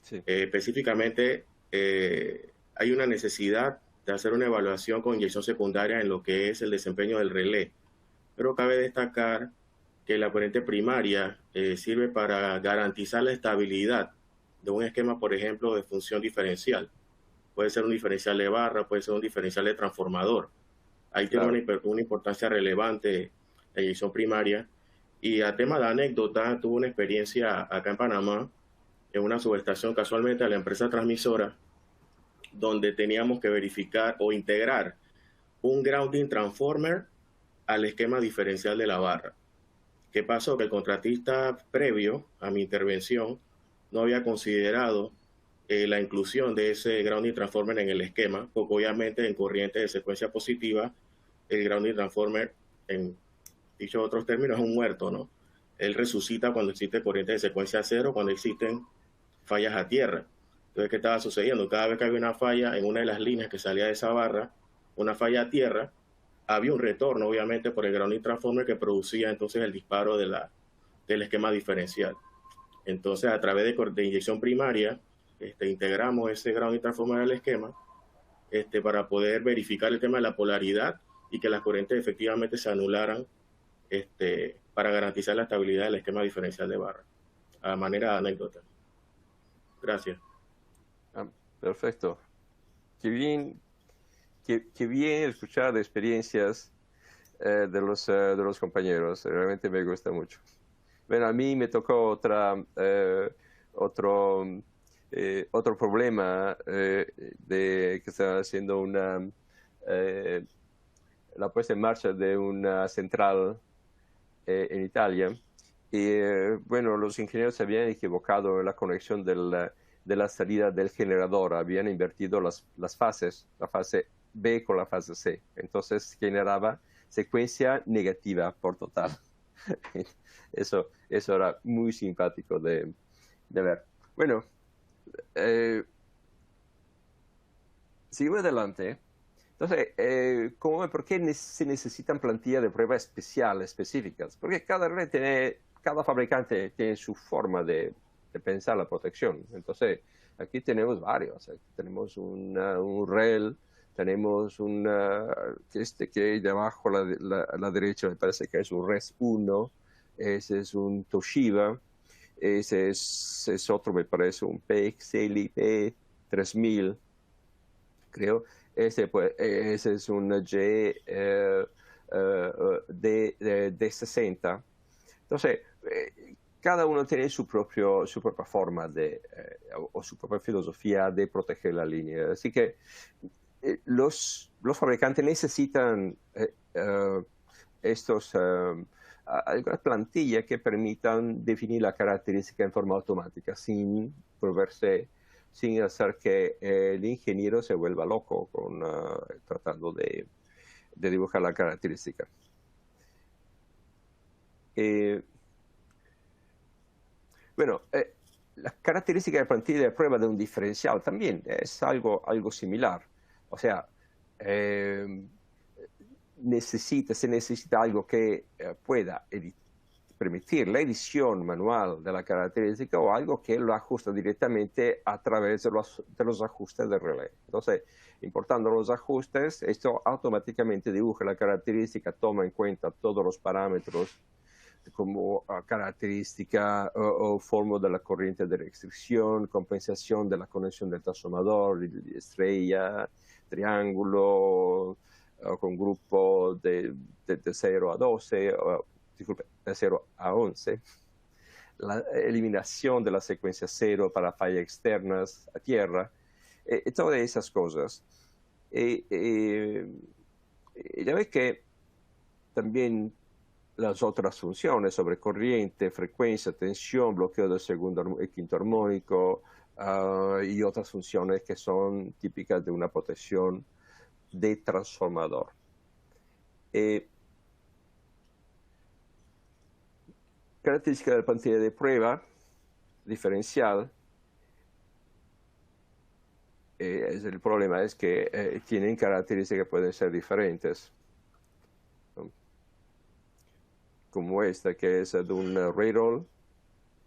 Sí. Específicamente, hay una necesidad de hacer una evaluación con inyección secundaria en lo que es el desempeño del relé, pero cabe destacar que la corriente primaria sirve para garantizar la estabilidad de un esquema, por ejemplo, de función diferencial. Puede ser un diferencial de barra, puede ser un diferencial de transformador. Ahí Claro. tiene una importancia relevante la inyección primaria. Y a tema de anécdota, tuve una experiencia acá en Panamá, en una subestación casualmente a la empresa transmisora, donde teníamos que verificar o integrar un grounding transformer al esquema diferencial de la barra. ¿Qué pasó? Que el contratista previo a mi intervención no había considerado la inclusión de ese grounding transformer en el esquema, porque obviamente en corriente de secuencia positiva, el grounding transformer, en dicho otros términos, es un muerto, ¿no? Él resucita cuando existe corriente de secuencia cero, cuando existen fallas a tierra. Entonces, ¿qué estaba sucediendo? Cada vez que había una falla en una de las líneas que salía de esa barra, una falla a tierra, había un retorno, obviamente, por el grounding transformer que producía entonces el disparo del esquema diferencial. Entonces, a través de inyección primaria, integramos ese grounding transformer al esquema para poder verificar el tema de la polaridad y que las corrientes efectivamente se anularan para garantizar la estabilidad del esquema diferencial de barra, a manera de anécdota. Gracias. Perfecto. Qué bien escuchar de experiencias de los compañeros. Realmente me gusta mucho. Bueno, a mí me tocó otro problema que estaba haciendo la puesta en marcha de una central en Italia. Y bueno, los ingenieros se habían equivocado en la conexión de la salida del generador. Habían invertido las fases, la fase B con la fase C. Entonces generaba secuencia negativa por total. Eso era muy simpático de ver. Bueno, seguimos adelante. Entonces, ¿por qué se necesitan plantillas de prueba específicas? Porque cada fabricante tiene su forma de pensar la protección. Entonces, aquí tenemos varios. Aquí tenemos un REL, tenemos que debajo a la derecha me parece que es un RES 1, ese es un Toshiba, ese es otro, me parece, un PXLP 3000, creo. Ese es un D60. Entonces, cada uno tiene su propia forma o su propia filosofía de proteger la línea. Así que los fabricantes necesitan algunas plantillas que permitan definir la característica en forma automática sin hacer que el ingeniero se vuelva loco tratando de dibujar la característica. Bueno, la característica de plantilla de prueba de un diferencial también es algo similar. O sea, se necesita algo que pueda permitir la edición manual de la característica o algo que lo ajusta directamente a través de los ajustes del relé. Entonces, importando los ajustes, esto automáticamente dibuja la característica, toma en cuenta todos los parámetros como característica o forma de la corriente de restricción, compensación de la conexión del transformador, estrella, triángulo, con grupo de 0 a 12, disculpe, de 0 a 11, la eliminación de la secuencia 0 para fallas externas a tierra, todas esas cosas. Ya ves que también las otras funciones sobre corriente, frecuencia, tensión, bloqueo del segundo y quinto armónico y otras funciones que son típicas de una protección de transformador. Característica de la plantilla de prueba diferencial. El problema es que tienen características que pueden ser diferentes, ¿no? Como esta, que es de un Radol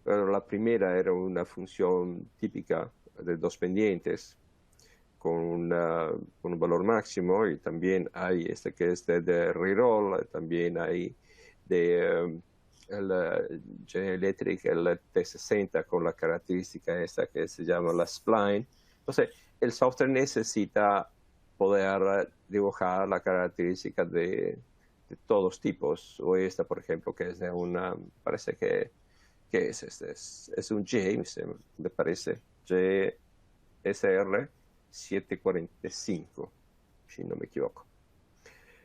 pero la primera era una función típica de dos pendientes con un valor máximo, y también hay este que es de reroll, también hay de el G-Electric, el T60 con la característica esta que se llama la spline. Entonces, el software necesita poder dibujar la característica de todos tipos, o esta, por ejemplo, que es de una, parece que es este, es un James, me parece, GSR 745, si no me equivoco.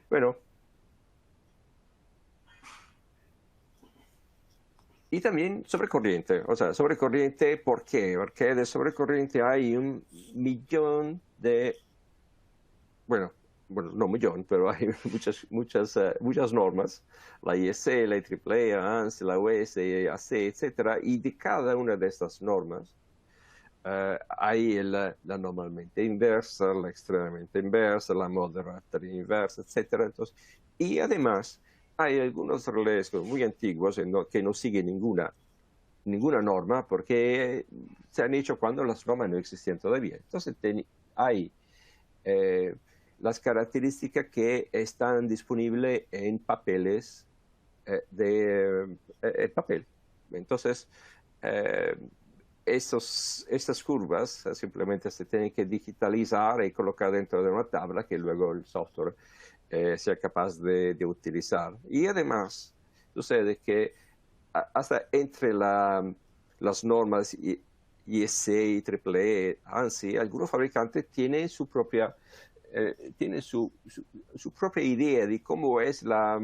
Bueno, y también sobrecorriente, o sea, sobrecorriente, ¿por qué? Porque de sobrecorriente hay 1.000.000 de, bueno, no un millón, pero hay muchas normas, la IEC, la IEEE, la ANSI, la US, AC, etcétera, y de cada una de estas normas hay la normalmente inversa, la extremadamente inversa, la moderada inversa, etcétera. Entonces, y además hay algunos relés muy antiguos que no siguen ninguna norma porque se han hecho cuando las normas no existían todavía. Entonces hay las características que están disponibles en papeles de papel. Entonces, estas curvas simplemente se tienen que digitalizar y colocar dentro de una tabla que luego el software sea capaz de utilizar. Y además, sucede que hasta entre las normas IEC y IEEE, ANSI, algunos fabricantes tienen su propia idea de cómo es la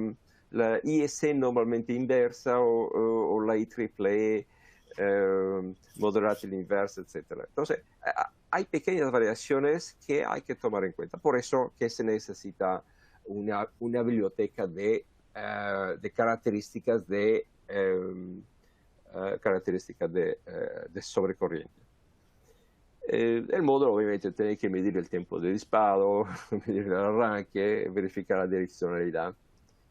IEC normalmente inversa o la IEEE moderada inversa, etc. Entonces, hay pequeñas variaciones que hay que tomar en cuenta. Por eso que se necesita una biblioteca de características de sobrecorriente. El módulo obviamente tiene que medir el tiempo de disparo, medir el arranque, verificar la direccionalidad,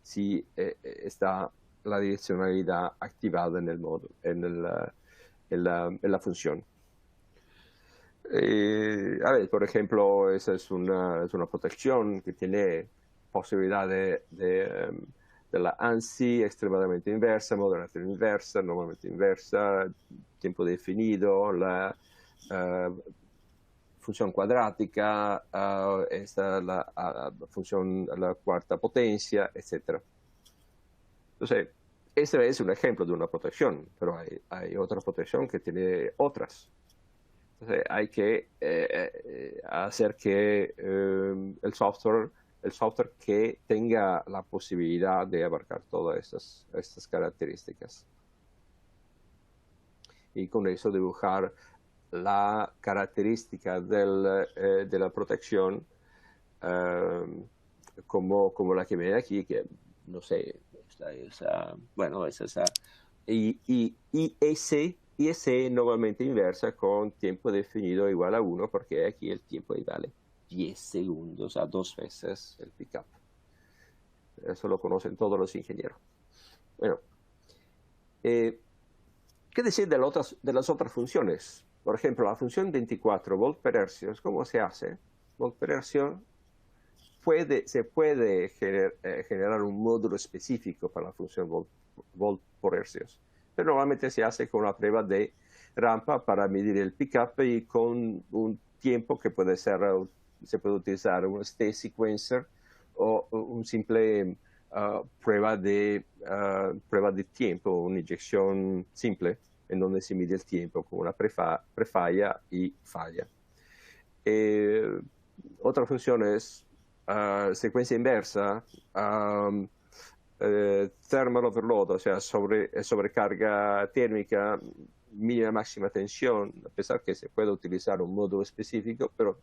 si está la direccionalidad activada en el módulo, en la función. A ver, por ejemplo, esa es una protección que tiene posibilidad de la ANSI extremadamente inversa, moderada inversa, normalmente inversa, tiempo definido, la función cuadrática, la función, la cuarta potencia, etc. Entonces, ese es un ejemplo de una protección, pero hay otra protección que tiene otras. Entonces, hay que hacer que el software que tenga la posibilidad de abarcar todas estas características. Y con eso dibujar la característica de la protección como la que viene aquí, que no sé, bueno, es esa IEC normalmente inversa con tiempo definido igual a 1, porque aquí el tiempo vale 10 segundos a 2 veces el pickup. Eso lo conocen todos los ingenieros. Bueno, ¿qué decir de las otras funciones? Por ejemplo, la función 24 volt per hercios, ¿cómo se hace? Volt per hercio se puede generar un módulo específico para la función volt por hercios, pero normalmente se hace con una prueba de rampa para medir el pickup y con un tiempo que se puede utilizar un state sequencer o un simple prueba de tiempo, una inyección simple en donde se mide el tiempo con una prefalla y falla. Otra función es secuencia inversa, thermal overload, o sea, sobrecarga térmica, mínima máxima tensión, a pesar que se puede utilizar un módulo específico, pero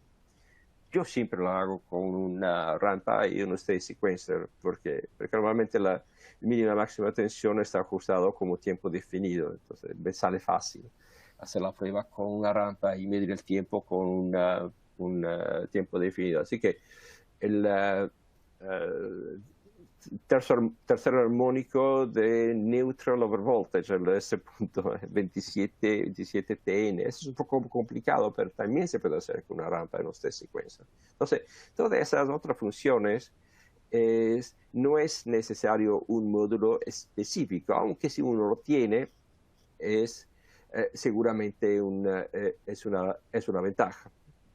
yo siempre lo hago con una rampa y un state sequencer, porque normalmente la mínima máxima tensión está ajustado como tiempo definido, entonces me sale fácil hacer la prueba con una rampa y medir el tiempo con un tiempo definido. Así que tercer armónico de neutral over voltage, el S.27TN. Eso es un poco complicado, pero también se puede hacer con una rampa en usted secuencia. Entonces, todas esas otras funciones no es necesario un módulo específico, aunque si uno lo tiene, es seguramente es una ventaja.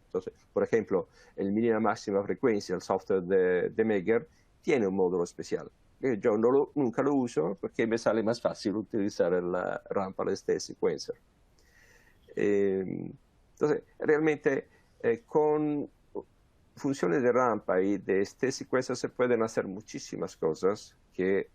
Entonces, por ejemplo, el mínima máxima frecuencia, el software de Megger, tiene un módulo especial. Yo nunca lo uso porque me sale más fácil utilizar la rampa de este sequencer. Entonces, realmente con funciones de rampa y de este sequencer se pueden hacer muchísimas cosas que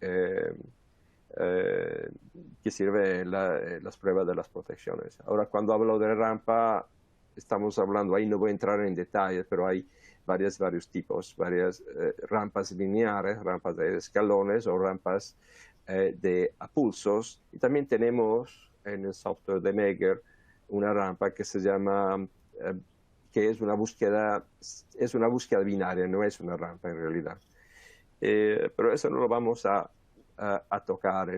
sirven las pruebas de las protecciones. Ahora, cuando hablo de rampa, estamos hablando, ahí no voy a entrar en detalles, pero hay varios tipos, varias rampas lineares, rampas de escalones o rampas de pulsos. Y también tenemos en el software de Megger una rampa que se llama, que es una búsqueda binaria, no es una rampa en realidad. Pero eso no lo vamos a tocar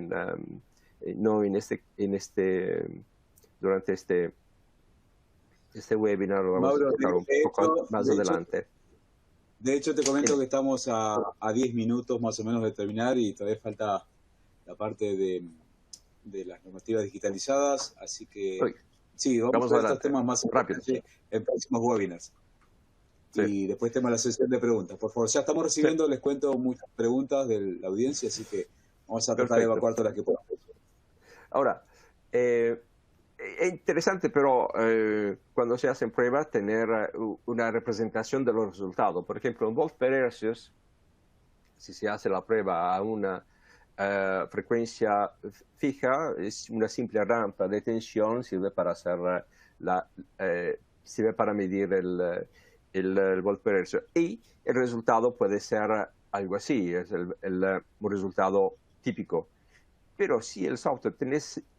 durante este webinar, lo vamos Mauro, a tocar un poco más adelante. De hecho, te comento que estamos a 10 minutos más o menos de terminar y todavía falta la parte de las normativas digitalizadas, así que sí, vamos a ver estos temas más rápido en próximos webinars. Sí. Y después tenemos la sesión de preguntas. Por favor, ya estamos recibiendo, les cuento, muchas preguntas de la audiencia, así que vamos a tratar de evacuar todas las que podamos. Ahora, es interesante, pero cuando se hacen pruebas, tener una representación de los resultados. Por ejemplo, en volts per hercios, si se hace la prueba a una frecuencia fija, es una simple rampa de tensión, sirve para hacer sirve para medir el volt per hercio. Y el resultado puede ser algo así, es el resultado típico. Pero si el software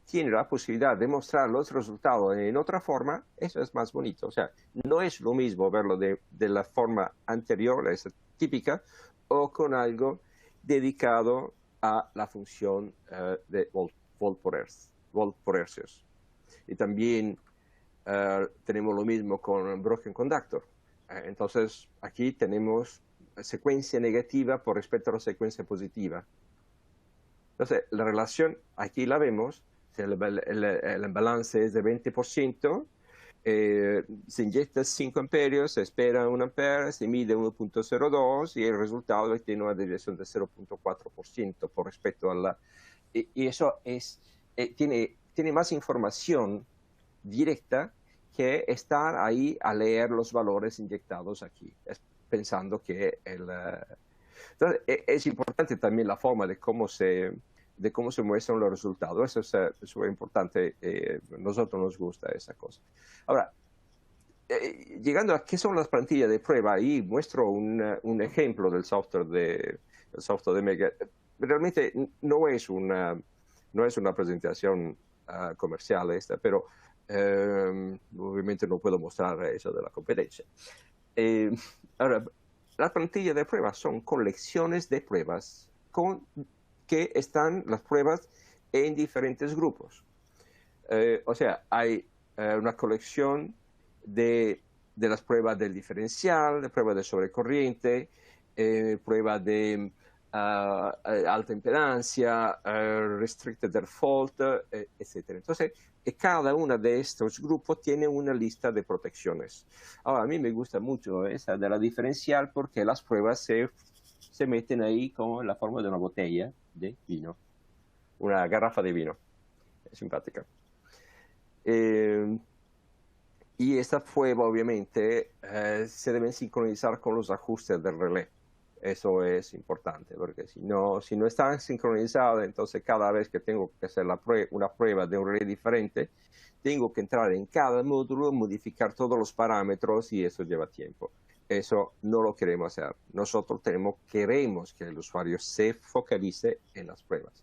tiene la posibilidad de mostrar los resultados en otra forma, eso es más bonito. O sea, no es lo mismo verlo de la forma anterior, esa típica, o con algo dedicado a la función de volt por hercios. Y también tenemos lo mismo con Broken Conductor. Entonces, aquí tenemos secuencia negativa por respecto a la secuencia positiva. Entonces, la relación, aquí la vemos, el balance es de 20%, se inyecta 5 amperios, se espera 1 ampere, se mide 1.02 y el resultado tiene una desviación de 0.4% por respecto a la... Y eso tiene más información directa que estar ahí a leer los valores inyectados aquí, pensando que Entonces, es importante también la forma de cómo se muestran los resultados. Eso es súper importante. A nosotros nos gusta esa cosa. Ahora, llegando a qué son las plantillas de prueba, ahí muestro un ejemplo del software de Megger. Realmente no es una presentación comercial esta, pero obviamente no puedo mostrar eso de la competencia. Ahora, las plantillas de pruebas son colecciones de pruebas que están las pruebas en diferentes grupos. O sea, hay una colección de las pruebas del diferencial, de pruebas de sobrecorriente, pruebas de alta impedancia, restricted default, etc. Entonces, cada uno de estos grupos tiene una lista de protecciones. Ahora, a mí me gusta mucho esa de la diferencial porque las pruebas se meten ahí con la forma de una botella de vino, una garrafa de vino. Es simpática. Y esta prueba, obviamente, se deben sincronizar con los ajustes del relé. Eso es importante, porque si no están sincronizados, entonces cada vez que tengo que hacer una prueba de un relé diferente, tengo que entrar en cada módulo, modificar todos los parámetros y eso lleva tiempo. Eso no lo queremos hacer. Nosotros queremos que el usuario se focalice en las pruebas.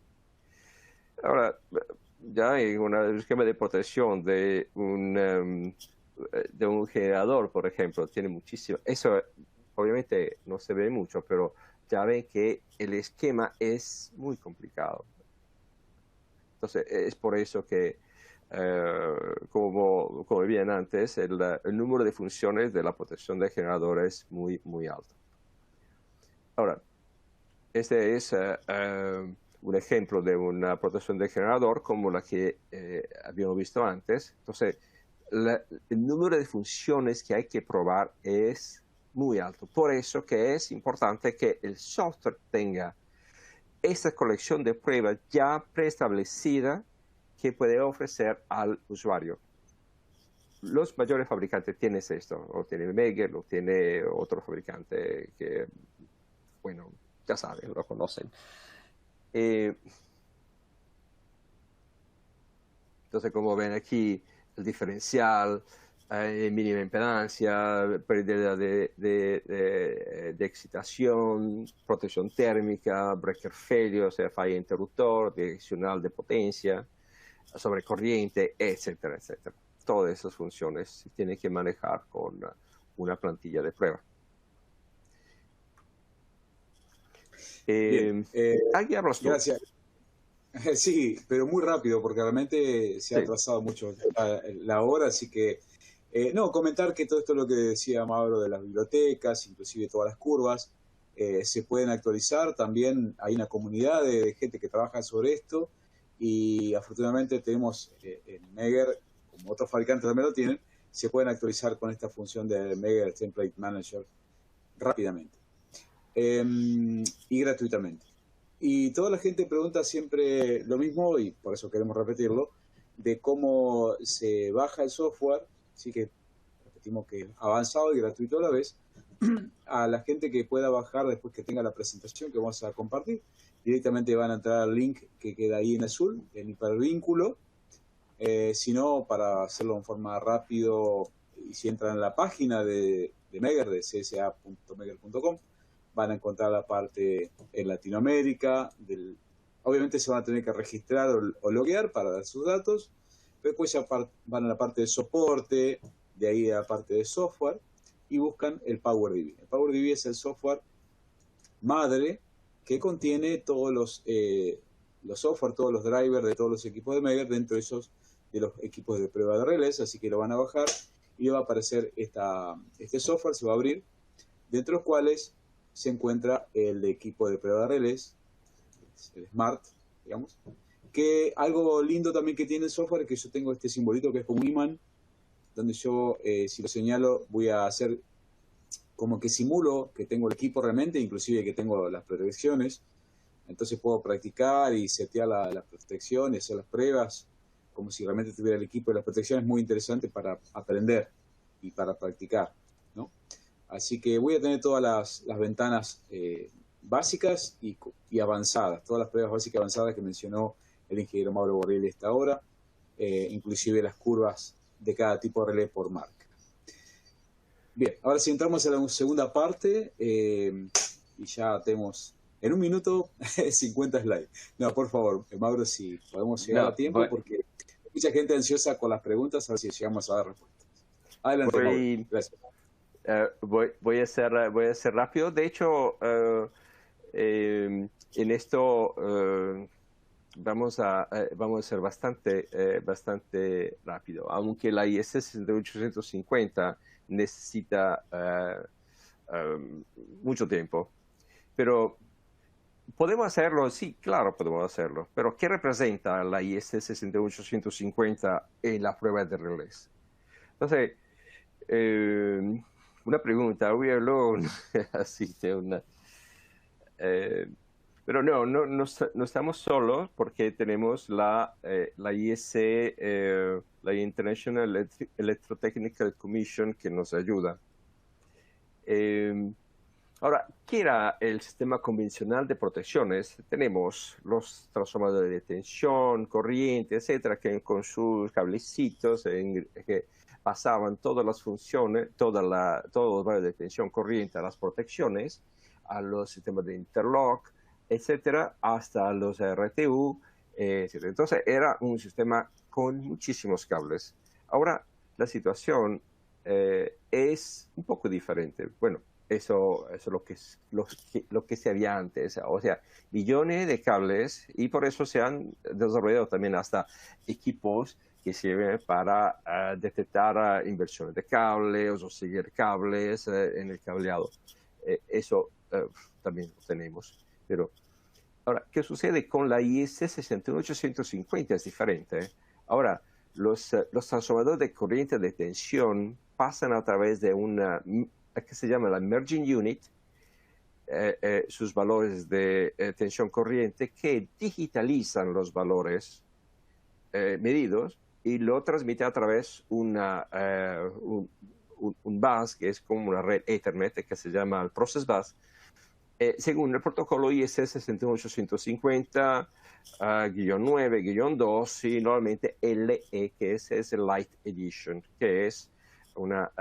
Ahora, ya en un esquema de protección de un generador, por ejemplo, tiene muchísimo. Eso, obviamente no se ve mucho, pero ya ven que el esquema es muy complicado. Entonces, es por eso que, como bien antes, el número de funciones de la protección del generador es muy, muy alto. Ahora, este es un ejemplo de una protección del generador como la que habíamos visto antes. Entonces, el número de funciones que hay que probar es muy alto. Por eso que es importante que el software tenga esta colección de pruebas ya preestablecida que puede ofrecer al usuario. Los mayores fabricantes tienen esto, o tiene Megger, o tiene otro fabricante que, bueno, ya saben, lo conocen. Entonces, como ven aquí, el diferencial, mínima impedancia, pérdida de excitación, protección térmica, breaker failure, o sea, falla interruptor, direccional de potencia, sobrecorriente, etcétera, etcétera. Todas esas funciones se tienen que manejar con una plantilla de prueba. Aquí hablas tú. Gracias. Sí, pero muy rápido, porque realmente se ha atrasado mucho la hora, así que, no, comentar que todo esto es lo que decía Mauro de las bibliotecas, inclusive todas las curvas, se pueden actualizar, también hay una comunidad de gente que trabaja sobre esto, y afortunadamente tenemos en Megger, como otros fabricantes también lo tienen, se pueden actualizar con esta función de Megger Template Manager rápidamente y gratuitamente. Y toda la gente pregunta siempre lo mismo, y por eso queremos repetirlo, de cómo se baja el software, así que repetimos que es avanzado y gratuito a la vez, a la gente que pueda bajar después que tenga la presentación que vamos a compartir. Directamente van a entrar al link que queda ahí en azul, el hipervínculo. Si no, para hacerlo en forma rápido, y si entran en la página de Megger, de csa.megger.com, van a encontrar la parte en Latinoamérica. Obviamente se van a tener que registrar o loguear para dar sus datos. Pero después ya van a la parte de soporte, de ahí a la parte de software, y buscan el PowerDB. El PowerDB es el software madre que contiene todos los software, todos los drivers de todos los equipos de Megger, dentro de los equipos de prueba de relés. Así que lo van a bajar y va a aparecer este software, se va a abrir, dentro de los cuales se encuentra el equipo de prueba de relés, el Smart, digamos. Que algo lindo también que tiene el software es que yo tengo este simbolito que es como un imán, donde yo, si lo señalo, voy a hacer como que simulo que tengo el equipo realmente, inclusive que tengo las protecciones. Entonces puedo practicar y setear la protección y hacer las pruebas como si realmente tuviera el equipo. Y la protección es muy interesante para aprender y para practicar, ¿no? Así que voy a tener todas las ventanas básicas y avanzadas, todas las pruebas básicas y avanzadas que mencionó el ingeniero Mauro Borrelli hasta ahora, inclusive las curvas de cada tipo de relé por marca. Bien, ahora si entramos a la segunda parte, y ya tenemos en un minuto 50 slides. No, por favor, Mauro, si podemos llegar a tiempo, porque hay mucha gente ansiosa con las preguntas, a ver si llegamos a dar respuestas. Adelante, Mauro. Gracias. Voy a ser rápido. De hecho, en esto vamos a ser bastante rápido, aunque la IS 68850 necesita mucho tiempo. Pero podemos hacerlo, sí, claro, podemos hacerlo. Pero ¿qué representa la IS 68850 en la prueba de relés? Entonces, una pregunta, we are alone, así de una... pero no estamos solos, porque tenemos la IEC, la International Electrotechnical Commission, que nos ayuda. Ahora, ¿qué era el sistema convencional de protecciones? Tenemos los transformadores de tensión, corriente, etcétera, que con sus cablecitos que pasaban todas las funciones, todos los valores de tensión, corriente a las protecciones, a los sistemas de interlock, etcétera, hasta los RTU, etcétera. Entonces era un sistema con muchísimos cables. Ahora la situación es un poco diferente. Bueno, eso es lo que se había antes. O sea, millones de cables, y por eso se han desarrollado también hasta equipos que sirven para detectar inversiones de cables o seguir cables en el cableado. Eso también lo tenemos. Pero ahora, ¿qué sucede con la IS 61850? Es diferente. Ahora, los transformadores de corriente de tensión pasan a través de una que se llama la Merging Unit, sus valores de tensión corriente, que digitalizan los valores medidos y lo transmite a través un bus, que es como una red Ethernet, que se llama el Process Bus, según el protocolo IS 61850-9-2 y normalmente LE, que es el Light Edition, que es una,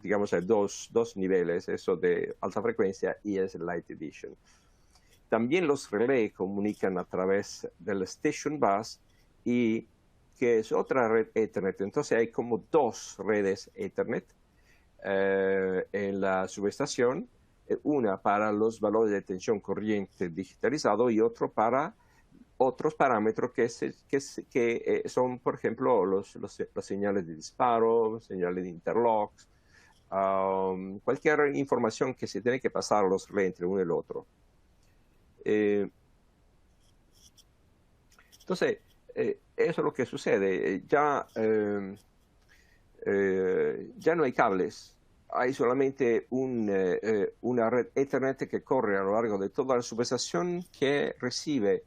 digamos, hay dos niveles, eso de alta frecuencia y es el Light Edition. También los relés comunican a través del Station Bus, y que es otra red Ethernet. Entonces hay como dos redes Ethernet en la subestación, una para los valores de tensión corriente digitalizado y otro para otros parámetros que son, por ejemplo, las señales de disparo, señales de interlocks, cualquier información que se tiene que pasar a los relés entre uno y el otro. Entonces, eso es lo que sucede. Ya no hay cables, hay solamente una red Ethernet que corre a lo largo de toda la subestación, que recibe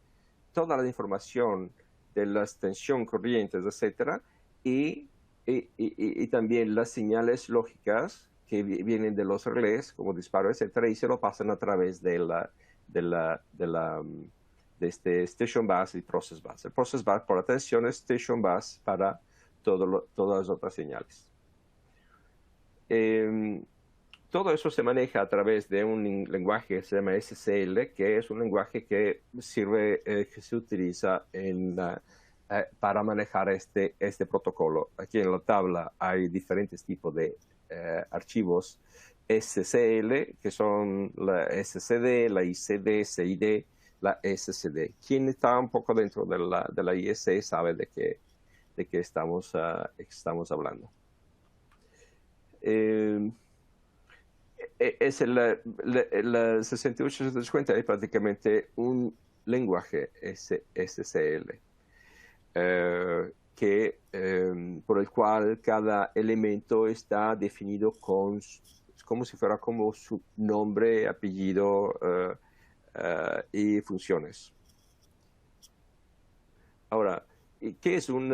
toda la información de las tensión corrientes, etcétera, y también las señales lógicas que vienen de los relés, como disparo, etcétera, y se lo pasan a través de este Station Bus y Process Bus. El Process Bus por la tensión, es Station Bus para todas las otras señales. Todo eso se maneja a través de un lenguaje que se llama SCL, que es un lenguaje que que se utiliza para manejar este protocolo. Aquí en la tabla hay diferentes tipos de archivos SCL, que son la SCD, la ICD, CID, la SCD. Quien está un poco dentro de la ISE sabe de qué estamos hablando. Es el 6850 es prácticamente un lenguaje SCL, por el cual cada elemento está definido como si fuera como su nombre, apellido y funciones. Ahora, ¿qué es un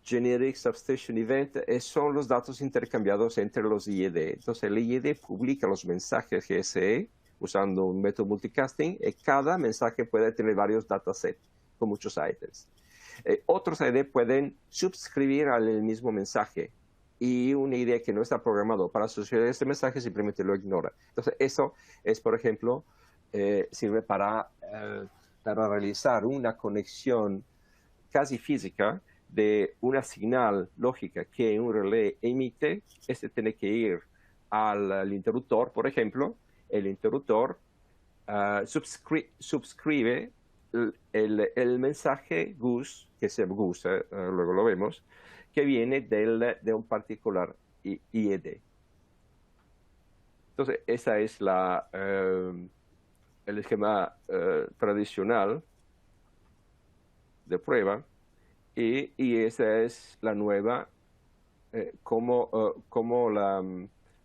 Generic Substation Event? Son los datos intercambiados entre los IED. Entonces, el IED publica los mensajes GSE usando un método multicasting, y cada mensaje puede tener varios datasets con muchos items. Otros IED pueden suscribir al mismo mensaje, y una idea que no está programado para asociar este mensaje simplemente lo ignora. Entonces, eso es, por ejemplo, sirve para realizar una conexión casi física de una señal lógica que un relé emite. Este tiene que ir al interruptor, por ejemplo. El interruptor suscribe el mensaje GUS, que se GUS, luego lo vemos, que viene de un particular IED. Entonces, esa es el esquema tradicional de prueba, y esa es la nueva, cómo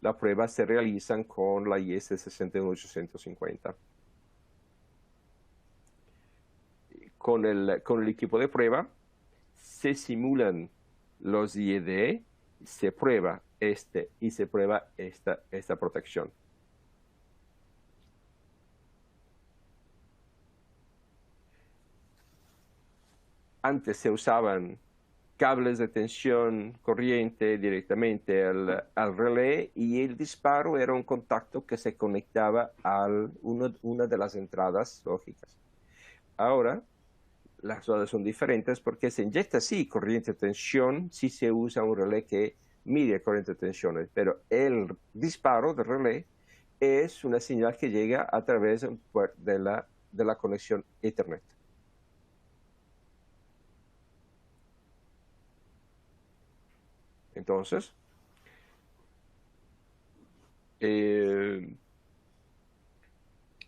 la prueba se realizan con la IS 61850. Con el equipo de prueba se simulan los IED, se prueba y se prueba esta protección. Antes se usaban cables de tensión corriente directamente al relé, y el disparo era un contacto que se conectaba a una de las entradas lógicas. Ahora, las cosas son diferentes porque se inyecta sí corriente de tensión, sí se usa un relé que mide corriente de tensiones, pero el disparo del relé es una señal que llega a través de la conexión Ethernet. Entonces,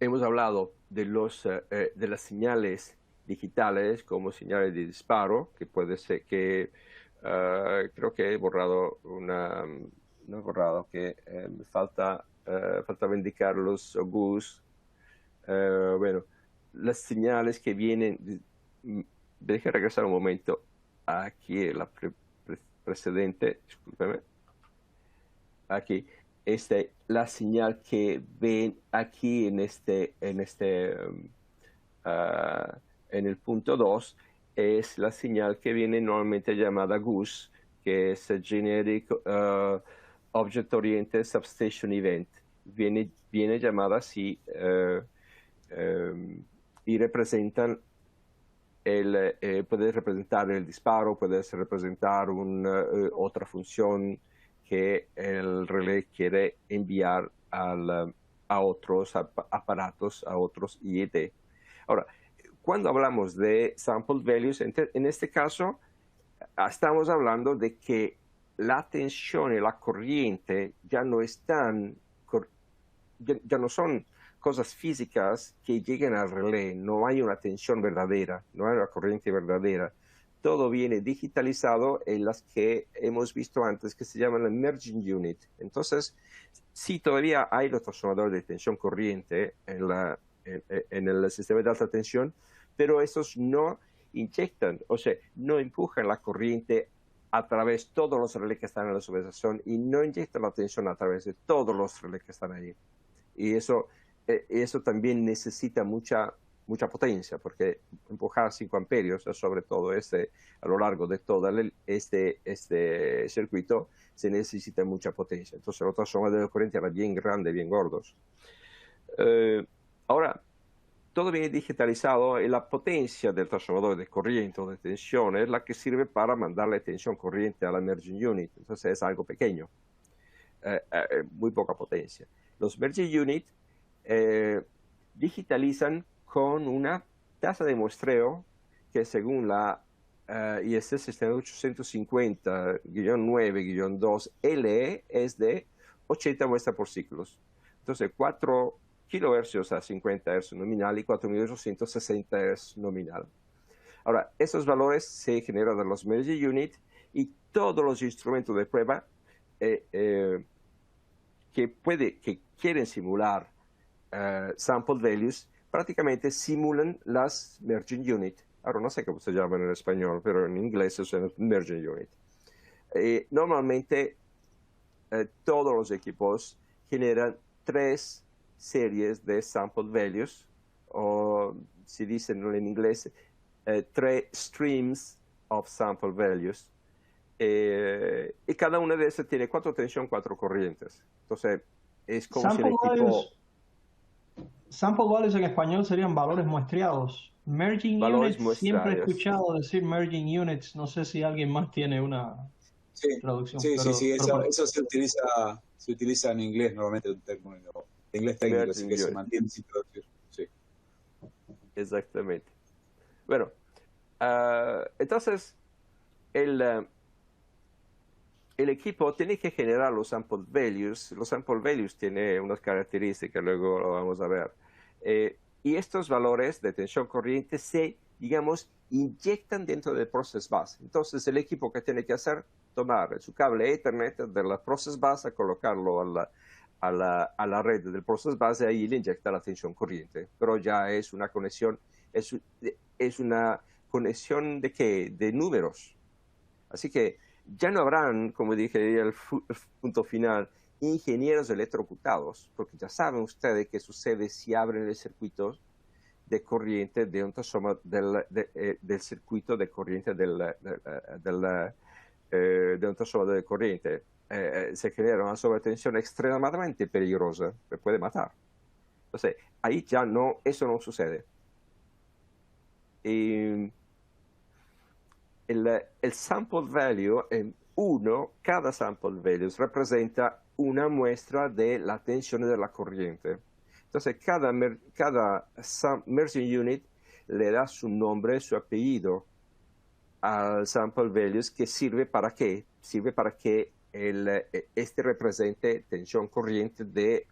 hemos hablado de las señales digitales como señales de disparo, que puede ser que creo que he borrado no he borrado, que me faltaba indicar los GUS. Bueno, las señales que vienen, deje regresar un momento aquí, la precedente, discúlpeme, aquí. La señal que ven aquí en el punto 2 es la señal que viene normalmente llamada GUS, que es Generic Object Oriented Substation Event. Viene llamada así y representan puede representar el disparo, puede representar otra función que el relé quiere enviar a otros aparatos, a otros IED. Ahora, cuando hablamos de sample values, en este caso, estamos hablando de que la tensión y la corriente ya no son cosas físicas que lleguen al relé, no hay una tensión verdadera, no hay una corriente verdadera. Todo viene digitalizado en las que hemos visto antes, que se llaman la merging unit. Entonces, sí, todavía hay los transformadores de tensión corriente en el sistema de alta tensión, pero esos no inyectan, o sea, no empujan la corriente a través de todos los relés que están en la subestación y no inyectan la tensión a través de todos los relés que están ahí. Y eso también necesita mucha potencia, porque empujar 5 amperios, sobre todo a lo largo de todo este circuito, se necesita mucha potencia. Entonces los transformadores de corriente eran bien grandes, bien gordos. Ahora, todo viene digitalizado y la potencia del transformador de corriente o de tensión es la que sirve para mandarle tensión corriente a la merging unit. Entonces es algo pequeño, muy poca potencia. Los merging unit digitalizan con una tasa de muestreo que según la ISS 7850-9-2 LE es de 80 muestras por ciclos. Entonces 4 kHz a 50 Hz nominal y 4860 Hz nominal. Ahora, esos valores se generan en los merging unit y todos los instrumentos de prueba que quieren simular sample values prácticamente simulan las merging unit. Ahora no sé cómo se llaman en español, pero en inglés es merging unit. Normalmente todos los equipos generan 3 series de sample values, o si dicen en inglés, 3 streams of sample values. Y cada una de esas tiene 4 tensión, 4 corrientes. Entonces, es como si el equipo... Sample values en español serían valores muestreados. Merging valores units, siempre he escuchado decir merging units. No sé si alguien más tiene una traducción. Sí, eso se utiliza en inglés normalmente, un término de inglés técnico, así que se mantiene sin traducir. Sí. Exactamente. Bueno, entonces el equipo tiene que generar los sample values. Los sample values tienen unas características, luego lo vamos a ver. Y estos valores de tensión corriente se, digamos, inyectan dentro del process bus. Entonces el equipo que tiene que hacer, tomar su cable Ethernet de la process bus, a colocarlo a la red del process bus y ahí le inyecta la tensión corriente. Pero ya es una conexión, es una conexión ¿de qué? De números. Así que ya no habrán, como dije, el punto final, ingenieros electrocutados, porque ya saben ustedes qué sucede si abren el circuito de corriente de un transformador del circuito de corriente de un transformador de corriente. Se genera una sobretensión extremadamente peligrosa que puede matar. Entonces, ahí ya no, eso no sucede. El sample value cada sample values representa una muestra de la tensione della corriente. Entonces, cada merging unit le da su nombre, su apellido al sample values, que sirve para qué? Sirve para que este represente tensión corriente de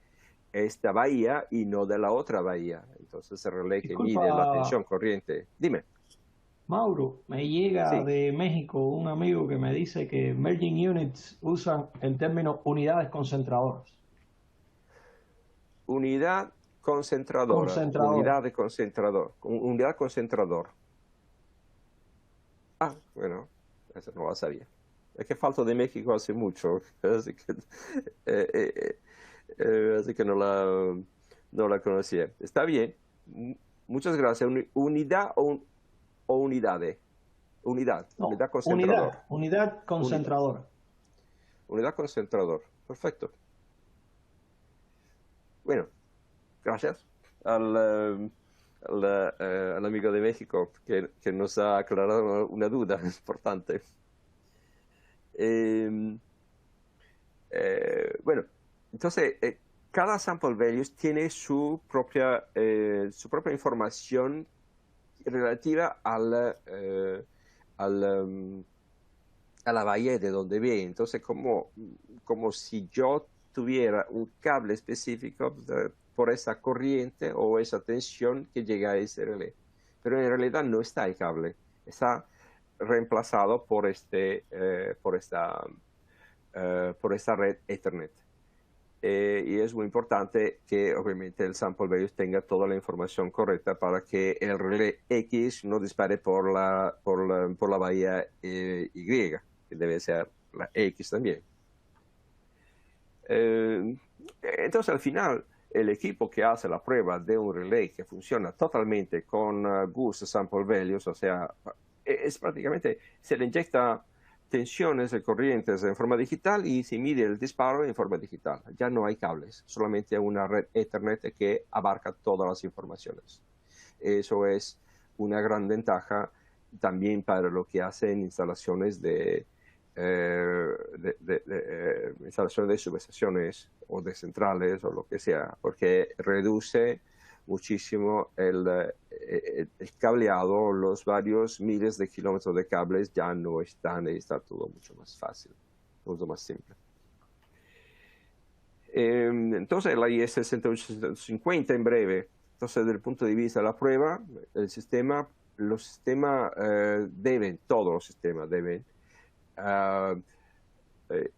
esta bahía y no de la otra bahía. Entonces, el relé que mide la tensión corriente. Dime. Mauro, me llega de México un amigo que me dice que merging units usan el término unidades concentradoras. Unidad concentradora. Unidad de concentrador. Unidad concentrador. Ah, bueno, eso no lo sabía. Es que falto de México hace mucho, así que no la conocía. Está bien. Muchas gracias. ¿Unidad o unidades? Unidad. No, unidad concentradora. Unidad concentradora. Unidad concentrador. Perfecto. Bueno, gracias al amigo de México que nos ha aclarado una duda importante. Bueno, entonces, cada sample values tiene su propia información relativa a la bahía de donde viene. Entonces, como si yo tuviera un cable específico por esa corriente o esa tensión que llega a ese relé. Pero en realidad no está el cable, está reemplazado por esta red Ethernet. Y es muy importante que obviamente el sample values tenga toda la información correcta para que el relé X no dispare por la bahía Y, que debe ser la X también. Entonces al final el equipo que hace la prueba de un relé que funciona totalmente con Goose Sample Values, o sea, es prácticamente, se le inyecta tensiones y corrientes en forma digital y se mide el disparo en forma digital. Ya no hay cables, solamente una red Ethernet que abarca todas las informaciones. Eso es una gran ventaja también para lo que hacen instalaciones de subestaciones o de centrales o lo que sea, porque reduce muchísimo el cableado, los varios miles de kilómetros de cables ya no están y está todo mucho más fácil, mucho más simple. Entonces la IS-650 en breve, entonces desde el punto de vista de la prueba, los sistemas todos los sistemas deben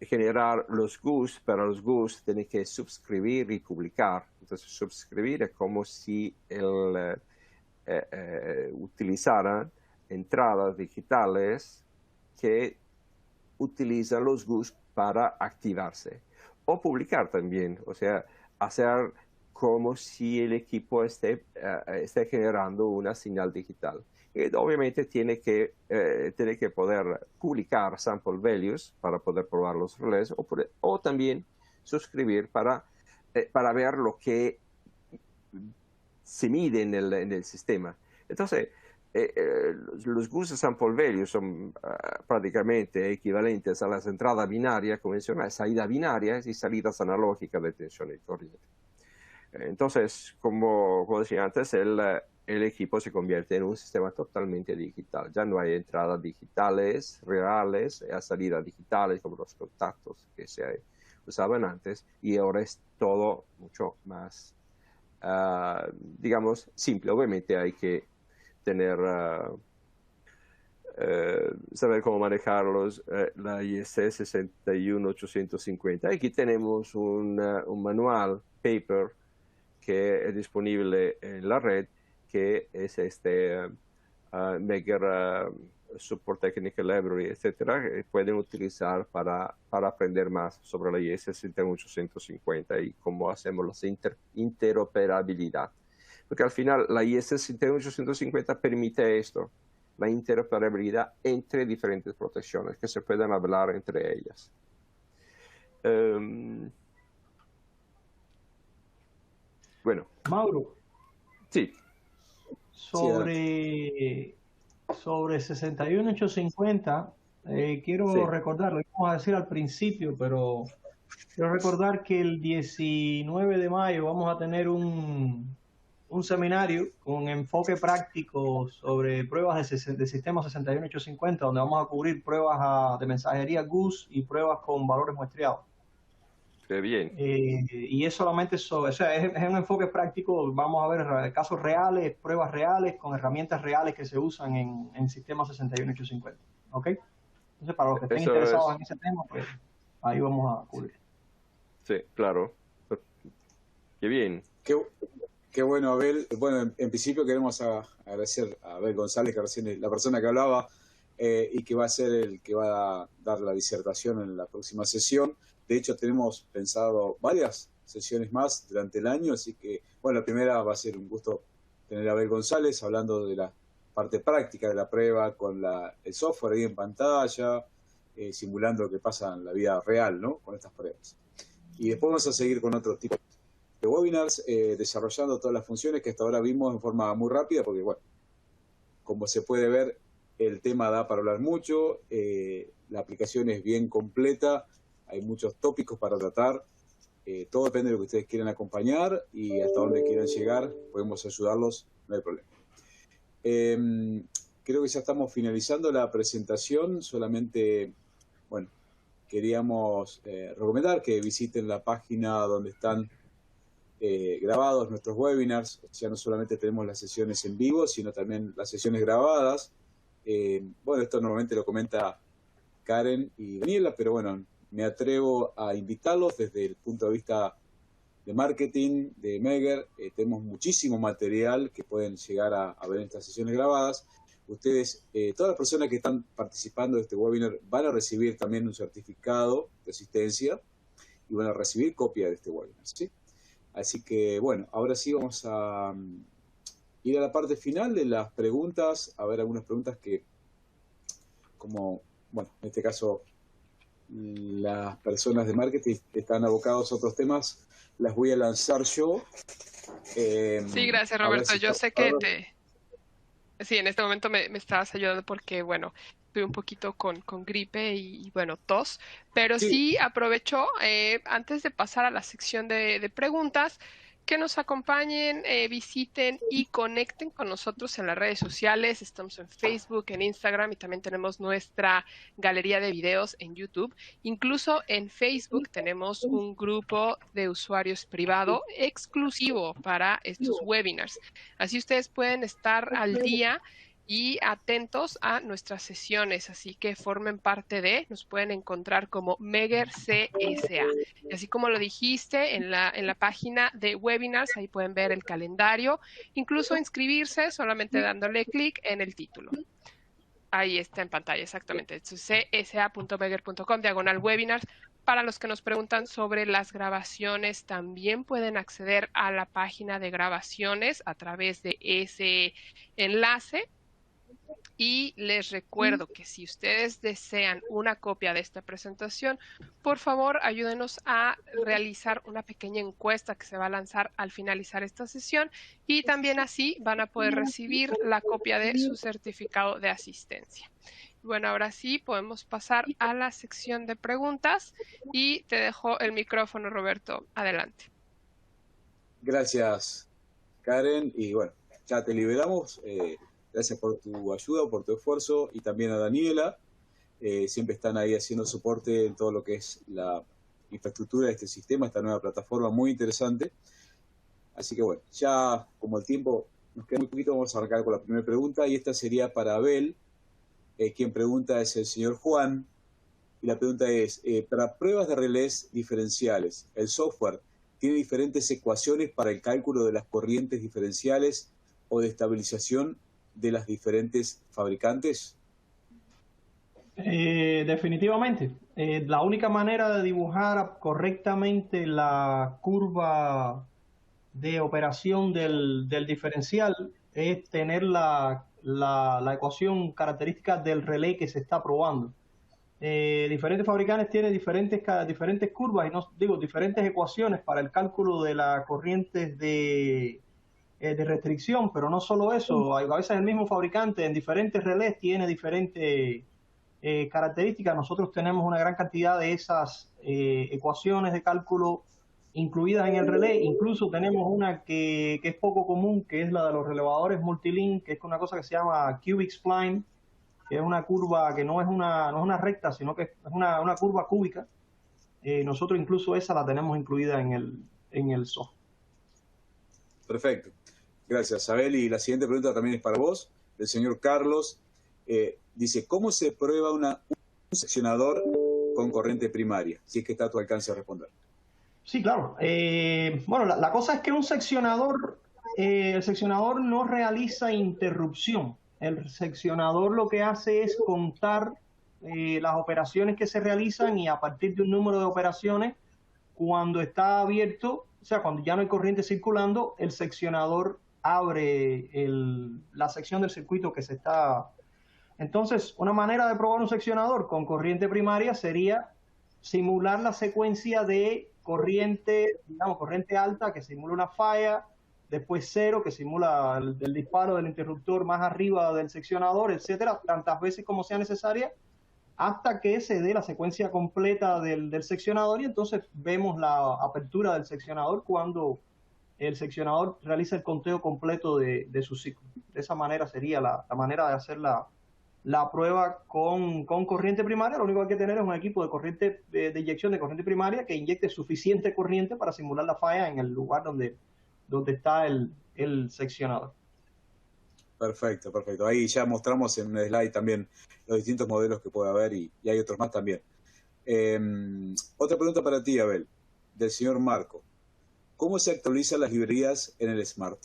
generar los GUS. Para los GUS tiene que suscribir y publicar. Entonces suscribir es como si utilizaran entradas digitales que utilizan los GUS para activarse. O publicar también, o sea, hacer como si el equipo esté generando una señal digital. Obviamente tiene que poder publicar sample values para poder probar los relés o también suscribir para ver lo que se mide en el sistema. Entonces, los GUS sample values son prácticamente equivalentes a las entradas binarias convencionales, salidas binarias y salidas analógicas de tensión y corriente. Entonces, como decía antes, el equipo se convierte en un sistema totalmente digital. Ya no hay entradas digitales reales, hay salidas digitales como los contactos que se usaban antes, y ahora es todo mucho más, digamos, simple. Obviamente hay que tener, saber cómo manejarlos, la IEC 61850. Aquí tenemos un manual, paper, que es disponible en la red, que es Megger Support Technical Library, etcétera, que pueden utilizar para aprender más sobre la IEC 61850 y cómo hacemos la interoperabilidad. Porque al final la IEC 61850 permite esto, la interoperabilidad entre diferentes protecciones que se puedan hablar entre ellas. Bueno. Mauro. Sí. Sobre 61850, quiero recordarle, a decir al principio, pero quiero recordar que el 19 de mayo vamos a tener un seminario con enfoque práctico sobre pruebas de sistema 61850, donde vamos a cubrir pruebas de mensajería GUS y pruebas con valores muestreados. Qué bien. Y es solamente eso, o sea, es un enfoque práctico. Vamos a ver casos reales, pruebas reales, con herramientas reales que se usan en sistema 61850. ¿Ok? Entonces, para los que estén interesados en ese tema, pues ahí vamos a cubrir. Sí, claro. Qué bien. Qué bueno, Abel. Bueno, en principio queremos agradecer a Abel González, que recién es la persona que hablaba, y que va a ser el que va a dar la disertación en la próxima sesión. De hecho, tenemos pensado varias sesiones más durante el año, así que, bueno, la primera va a ser un gusto tener a Abel González hablando de la parte práctica de la prueba con el software ahí en pantalla, simulando lo que pasa en la vida real, ¿no? Con estas pruebas. Y después vamos a seguir con otro tipo de webinars, desarrollando todas las funciones que hasta ahora vimos en forma muy rápida, porque, bueno, como se puede ver, el tema da para hablar mucho, la aplicación es bien completa, hay muchos tópicos para tratar, todo depende de lo que ustedes quieran acompañar y hasta dónde quieran llegar, podemos ayudarlos, no hay problema. Creo que ya estamos finalizando la presentación, solamente, bueno, queríamos recomendar que visiten la página donde están grabados nuestros webinars. Ya no solamente tenemos las sesiones en vivo, sino también las sesiones grabadas. Bueno, esto normalmente lo comenta Karen y Daniela, pero bueno, me atrevo a invitarlos desde el punto de vista de marketing, de Megger. Tenemos muchísimo material que pueden llegar a ver en estas sesiones grabadas. Ustedes, todas las personas que están participando de este webinar van a recibir también un certificado de asistencia y van a recibir copia de este webinar, ¿sí? Así que, bueno, ahora sí vamos a ir a la parte final de las preguntas, a ver algunas preguntas que, como, bueno, en este caso, las personas de marketing que están abocados a otros temas, las voy a lanzar yo. Sí, gracias, Roberto. Yo sé que sí, en este momento me estabas ayudando porque, bueno, estoy un poquito con gripe y, bueno, tos, pero sí aprovecho, antes de pasar a la sección de preguntas, que nos acompañen, visiten y conecten con nosotros en las redes sociales. Estamos en Facebook, en Instagram y también tenemos nuestra galería de videos en YouTube. Incluso en Facebook tenemos un grupo de usuarios privado exclusivo para estos webinars. Así ustedes pueden estar al día y atentos a nuestras sesiones, así que formen parte nos pueden encontrar como Megger CSA. Y así como lo dijiste, en la página de webinars, ahí pueden ver el calendario, incluso inscribirse solamente dándole clic en el título. Ahí está en pantalla, exactamente. csa.megger.com/webinars. Para los que nos preguntan sobre las grabaciones, también pueden acceder a la página de grabaciones a través de ese enlace. Y les recuerdo que si ustedes desean una copia de esta presentación, por favor ayúdenos a realizar una pequeña encuesta que se va a lanzar al finalizar esta sesión y también así van a poder recibir la copia de su certificado de asistencia. Bueno, ahora sí podemos pasar a la sección de preguntas y te dejo el micrófono, Roberto. Adelante. Gracias, Karen. Y bueno, ya te liberamos. Gracias por tu ayuda, por tu esfuerzo, y también a Daniela. Siempre están ahí haciendo soporte en todo lo que es la infraestructura de este sistema, esta nueva plataforma muy interesante. Así que bueno, ya como el tiempo nos queda muy poquito, vamos a arrancar con la primera pregunta, y esta sería para Abel. Quien pregunta es el señor Juan, y la pregunta es, para pruebas de relés diferenciales, ¿el software tiene diferentes ecuaciones para el cálculo de las corrientes diferenciales o de estabilización de las diferentes fabricantes? Definitivamente. La única manera de dibujar correctamente la curva de operación del diferencial es tener la ecuación característica del relé que se está probando. Diferentes fabricantes tienen diferentes curvas, y no digo diferentes ecuaciones para el cálculo de las corrientes de restricción, pero no solo eso, a veces el mismo fabricante en diferentes relés tiene diferentes características. Nosotros tenemos una gran cantidad de esas ecuaciones de cálculo incluidas en el relé. Incluso tenemos una que es poco común, que es la de los relevadores multilink, que es una cosa que se llama cubic spline, que es una curva que no es una recta, sino que es una curva cúbica. Nosotros incluso esa la tenemos incluida en el software. Perfecto. Gracias, Abel. Y la siguiente pregunta también es para vos, del señor Carlos. Dice, ¿cómo se prueba un seccionador con corriente primaria? Si es que está a tu alcance a responder. Sí, claro. Bueno, la cosa es que un seccionador, el seccionador no realiza interrupción. El seccionador lo que hace es contar las operaciones que se realizan, y a partir de un número de operaciones, cuando está abierto, o sea, cuando ya no hay corriente circulando, el seccionador abre la sección del circuito que se está... Entonces, una manera de probar un seccionador con corriente primaria sería simular la secuencia de corriente, digamos, corriente alta, que simula una falla, después cero, que simula el disparo del interruptor más arriba del seccionador, etcétera, tantas veces como sea necesaria, hasta que se dé la secuencia completa del seccionador, y entonces vemos la apertura del seccionador cuando el seccionador realiza el conteo completo de su ciclo. De esa manera sería la manera de hacer la prueba con corriente primaria. Lo único que hay que tener es un equipo de corriente de inyección de corriente primaria que inyecte suficiente corriente para simular la falla en el lugar donde está el seccionador. Perfecto, perfecto. Ahí ya mostramos en un slide también los distintos modelos que puede haber, y hay otros más también. Otra pregunta para ti, Abel, del señor Marco. ¿Cómo se actualizan las librerías en el Smart?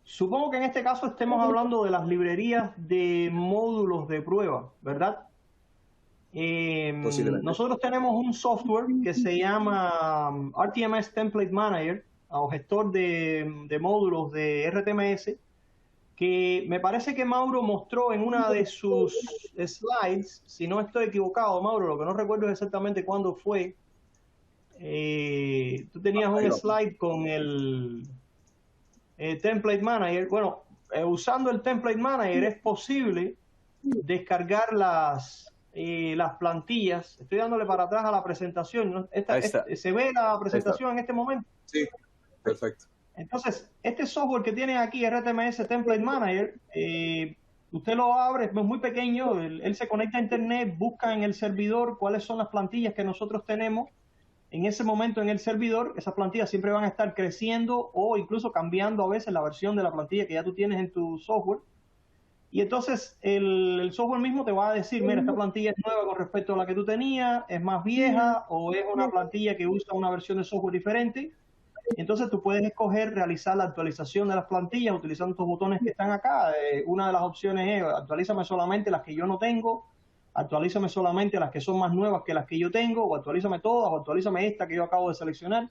Supongo que en este caso estemos hablando de las librerías de módulos de prueba, ¿verdad? Nosotros tenemos un software que se llama RTMS Template Manager, o gestor de módulos de RTMS, que me parece que Mauro mostró en una de sus slides. Si no estoy equivocado, Mauro, lo que no recuerdo es exactamente cuándo fue. Tú tenías un slide con el Template Manager. Bueno, usando el Template Manager es posible descargar las plantillas. Estoy dándole para atrás a la presentación, ¿no? ¿Se ve la presentación en este momento? Sí, perfecto. Entonces, este software que tiene aquí, RTMS Template Manager, usted lo abre, es muy pequeño, él se conecta a internet, busca en el servidor cuáles son las plantillas que nosotros tenemos. En ese momento en el servidor, esas plantillas siempre van a estar creciendo o incluso cambiando a veces la versión de la plantilla que ya tú tienes en tu software. Y entonces el software mismo te va a decir, mira, esta plantilla es nueva con respecto a la que tú tenías, es más vieja, o es una plantilla que usa una versión de software diferente. Entonces tú puedes escoger realizar la actualización de las plantillas utilizando estos botones que están acá. Una de las opciones es actualízame solamente las que yo no tengo, actualízame solamente las que son más nuevas que las que yo tengo, o actualízame todas, o actualízame esta que yo acabo de seleccionar.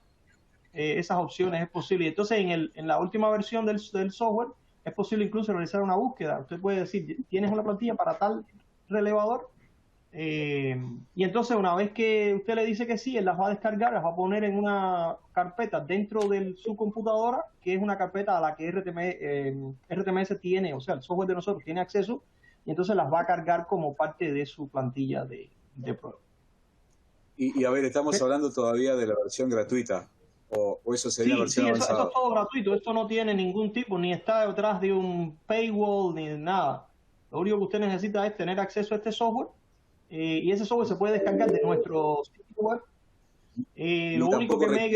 Esas opciones es posible. Y entonces en la última versión del software es posible incluso realizar una búsqueda. Usted puede decir, ¿tienes una plantilla para tal relevador? Y entonces una vez que usted le dice que sí, él las va a descargar, las va a poner en una carpeta dentro de su computadora, que es una carpeta a la que RTMS tiene, o sea, el software de nosotros tiene acceso, y entonces las va a cargar como parte de su plantilla de prueba. Y a ver, estamos hablando todavía de la versión gratuita, o eso sería la versión avanzada. Eso es todo gratuito, esto no tiene ningún tipo, ni está detrás de un paywall, ni nada. Lo único que usted necesita es tener acceso a este software, y ese software se puede descargar de nuestro sitio web. Lo único que me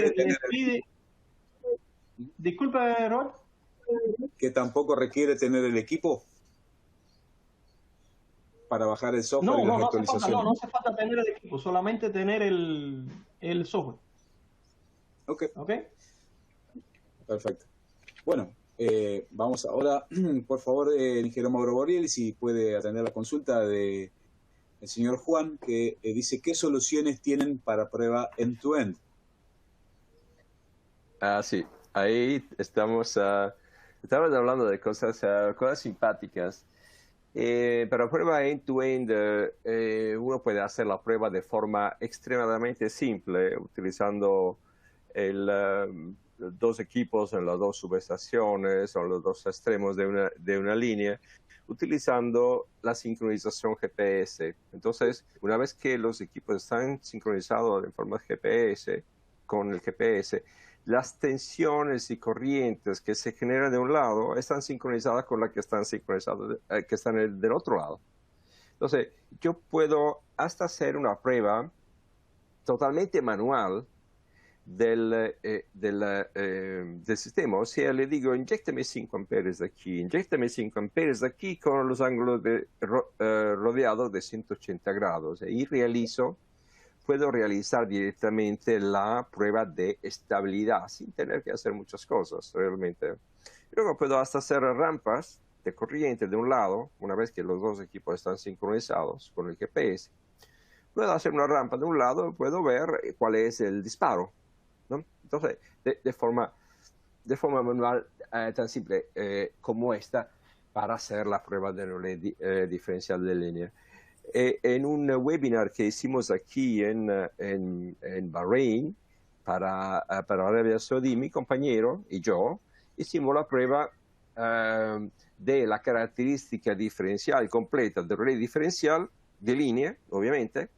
pide... Disculpe, Robert. Que tampoco requiere tener el equipo para bajar el software y las actualizaciones. No hace falta tener el equipo, solamente tener el software. Ok. ¿Okay? Perfecto. Bueno, vamos ahora, por favor, el ingeniero Mauro Borrielli, si puede atender la consulta del señor Juan, que dice, ¿qué soluciones tienen para prueba end-to-end? Sí, ahí estamos hablando de cosas simpáticas. Para prueba end-to-end, uno puede hacer la prueba de forma extremadamente simple, utilizando dos equipos en las dos subestaciones o en los dos extremos de una línea, utilizando la sincronización GPS. Entonces, una vez que los equipos están sincronizados en forma GPS, con el GPS, las tensiones y corrientes que se generan de un lado están sincronizadas con las que están sincronizadas, que están del otro lado. Entonces, yo puedo hasta hacer una prueba totalmente manual del sistema. O sea, le digo, inyéctame 5 amperes de aquí, inyéctame 5 amperes de aquí con los ángulos rodeados de 180 grados. Y puedo realizar directamente la prueba de estabilidad sin tener que hacer muchas cosas realmente. Luego puedo hasta hacer rampas de corriente de un lado, una vez que los dos equipos están sincronizados con el GPS. Puedo hacer una rampa de un lado y puedo ver cuál es el disparo, ¿no? Entonces, de forma manual tan simple como esta, para hacer la prueba de relé diferencial de línea. En un webinar que hicimos aquí en Bahrein para Arabia Saudí, mi compañero y yo hicimos la prueba de la característica diferencial completa del relé diferencial de línea, obviamente,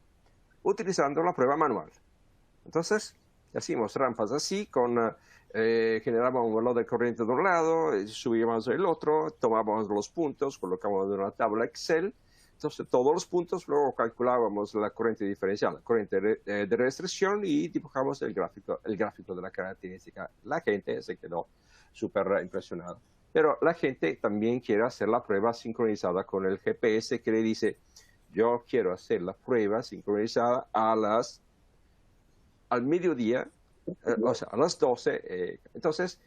utilizando la prueba manual. Entonces, hacíamos rampas así, generábamos un valor de corriente de un lado, subíamos el otro, tomábamos los puntos, colocábamos en una tabla Excel. Entonces, todos los puntos, luego calculábamos la corriente diferencial, la corriente de restricción y dibujamos el gráfico de la característica. La gente se quedó súper impresionada. Pero la gente también quiere hacer la prueba sincronizada con el GPS, que le dice, yo quiero hacer la prueba sincronizada al mediodía, o sea, a las 12. Entonces,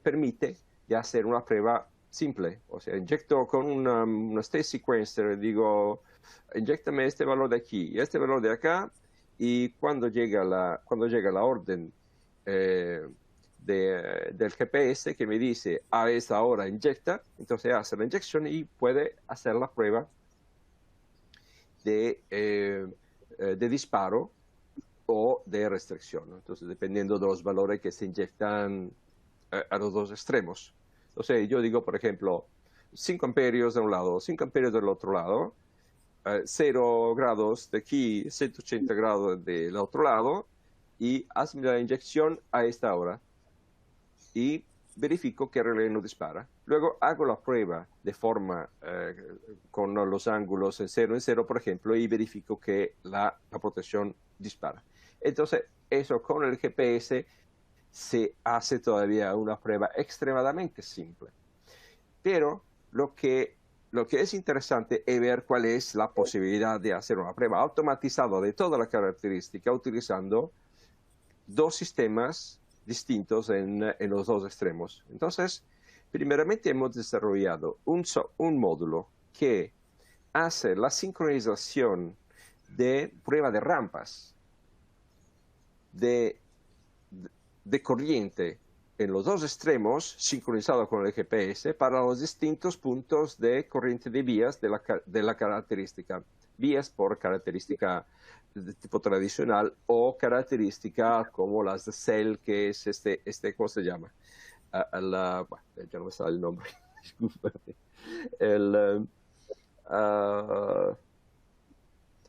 permite ya hacer una prueba simple. O sea, inyecto con una state sequencer, digo, inyectame este valor de aquí y este valor de acá, y cuando llega la orden del GPS que me dice a esa hora inyecta, entonces hace la inyección y puede hacer la prueba de disparo o de restricción, ¿no? Entonces, dependiendo de los valores que se inyectan a los dos extremos. Entonces, yo digo, por ejemplo, 5 amperios de un lado, 5 amperios del otro lado, 0 grados de aquí, 180 grados del otro lado, y hazme la inyección a esta hora. Y verifico que el relé no dispara. Luego hago la prueba de forma con los ángulos en 0, por ejemplo, y verifico que la protección dispara. Entonces, eso con el GPS se hace todavía una prueba extremadamente simple. Pero lo que es interesante es ver cuál es la posibilidad de hacer una prueba automatizada de toda la característica utilizando dos sistemas distintos en los dos extremos. Entonces, primeramente hemos desarrollado un módulo que hace la sincronización de prueba de rampas de corriente en los dos extremos, sincronizado con el GPS, para los distintos puntos de corriente de vías de la característica. Vías por característica de tipo tradicional o característica como las de Cell, que es ¿cómo se llama? Bueno, ya no me sale el nombre. Ya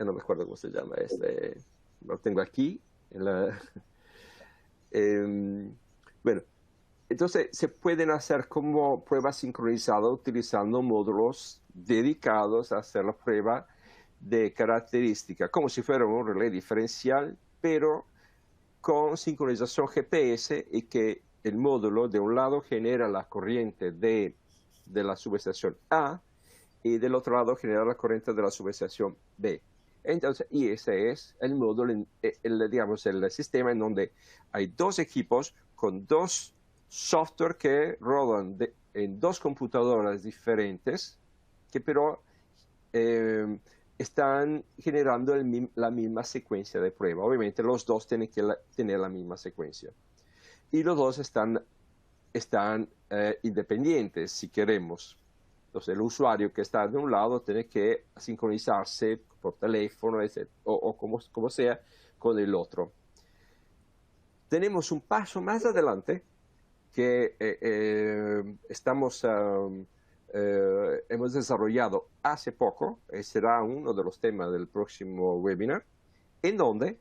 no me acuerdo cómo se llama. Lo tengo aquí. Bueno, entonces se pueden hacer como pruebas sincronizadas utilizando módulos dedicados a hacer la prueba de característica, como si fuera un relé diferencial, pero con sincronización GPS, y que el módulo de un lado genera la corriente de la subestación A y del otro lado genera la corriente de la subestación B. Entonces, y ese es el módulo, digamos, el sistema en donde hay dos equipos con dos software que rodan en dos computadoras diferentes, que pero están generando la misma secuencia de prueba. Obviamente los dos tienen que tener la misma secuencia. Y los dos están independientes, si queremos. Entonces el usuario que está de un lado tiene que sincronizarse por teléfono, etc., o como sea, con el otro. tenemos un paso más adelante que hemos desarrollado hace poco, y será uno de los temas del próximo webinar, en donde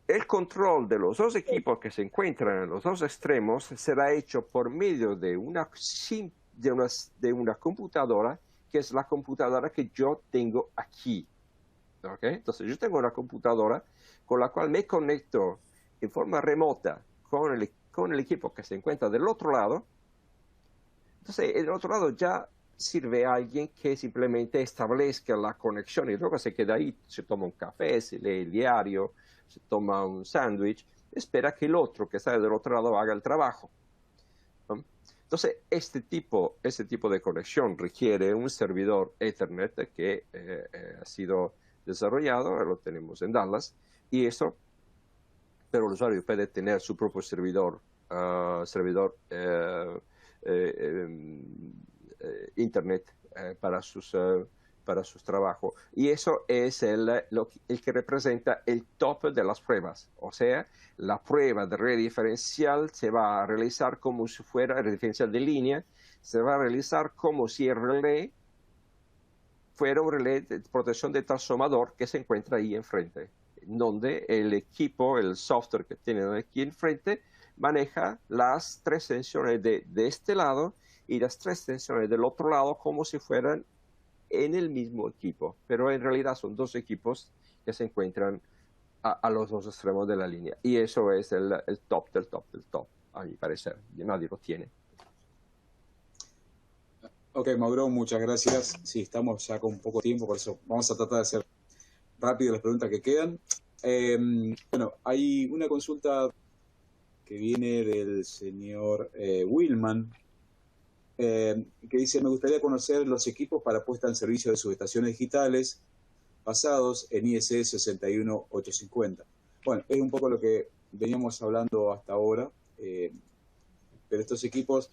el control de los dos equipos que se encuentran en los dos extremos será hecho por medio de una computadora, que es la computadora que yo tengo aquí. ¿Okay? Entonces yo tengo una computadora con la cual me conecto en forma remota con el equipo que se encuentra del otro lado. Entonces del otro lado ya sirve a alguien que simplemente establezca la conexión y luego se queda ahí, se toma un café, se lee el diario, se toma un sándwich, espera que el otro que está del otro lado haga el trabajo. Entonces, este tipo de conexión requiere un servidor Ethernet que ha sido desarrollado, lo tenemos en Dallas, y eso, pero el usuario puede tener su propio servidor Internet para sus trabajos. Y eso es el que representa el top de las pruebas. O sea, la prueba de red diferencial se va a realizar como si fuera red diferencial de línea, se va a realizar como si el relé fuera un relé de protección de transformador que se encuentra ahí enfrente, donde el equipo, el software que tienen aquí enfrente, maneja las 3 tensiones de este lado y las 3 tensiones del otro lado como si fueran en el mismo equipo, pero en realidad son 2 equipos que se encuentran a los 2 extremos de la línea, y eso es el top del top del top, a mi parecer, y nadie lo tiene. Ok, Mauro, muchas gracias. Sí, estamos ya con poco tiempo, por eso vamos a tratar de hacer rápido las preguntas que quedan. Bueno, hay una consulta que viene del señor Willman, que dice: me gustaría conocer los equipos para puesta en servicio de subestaciones digitales basados en ISE 61850. Bueno, es un poco lo que veníamos hablando hasta ahora, pero estos equipos,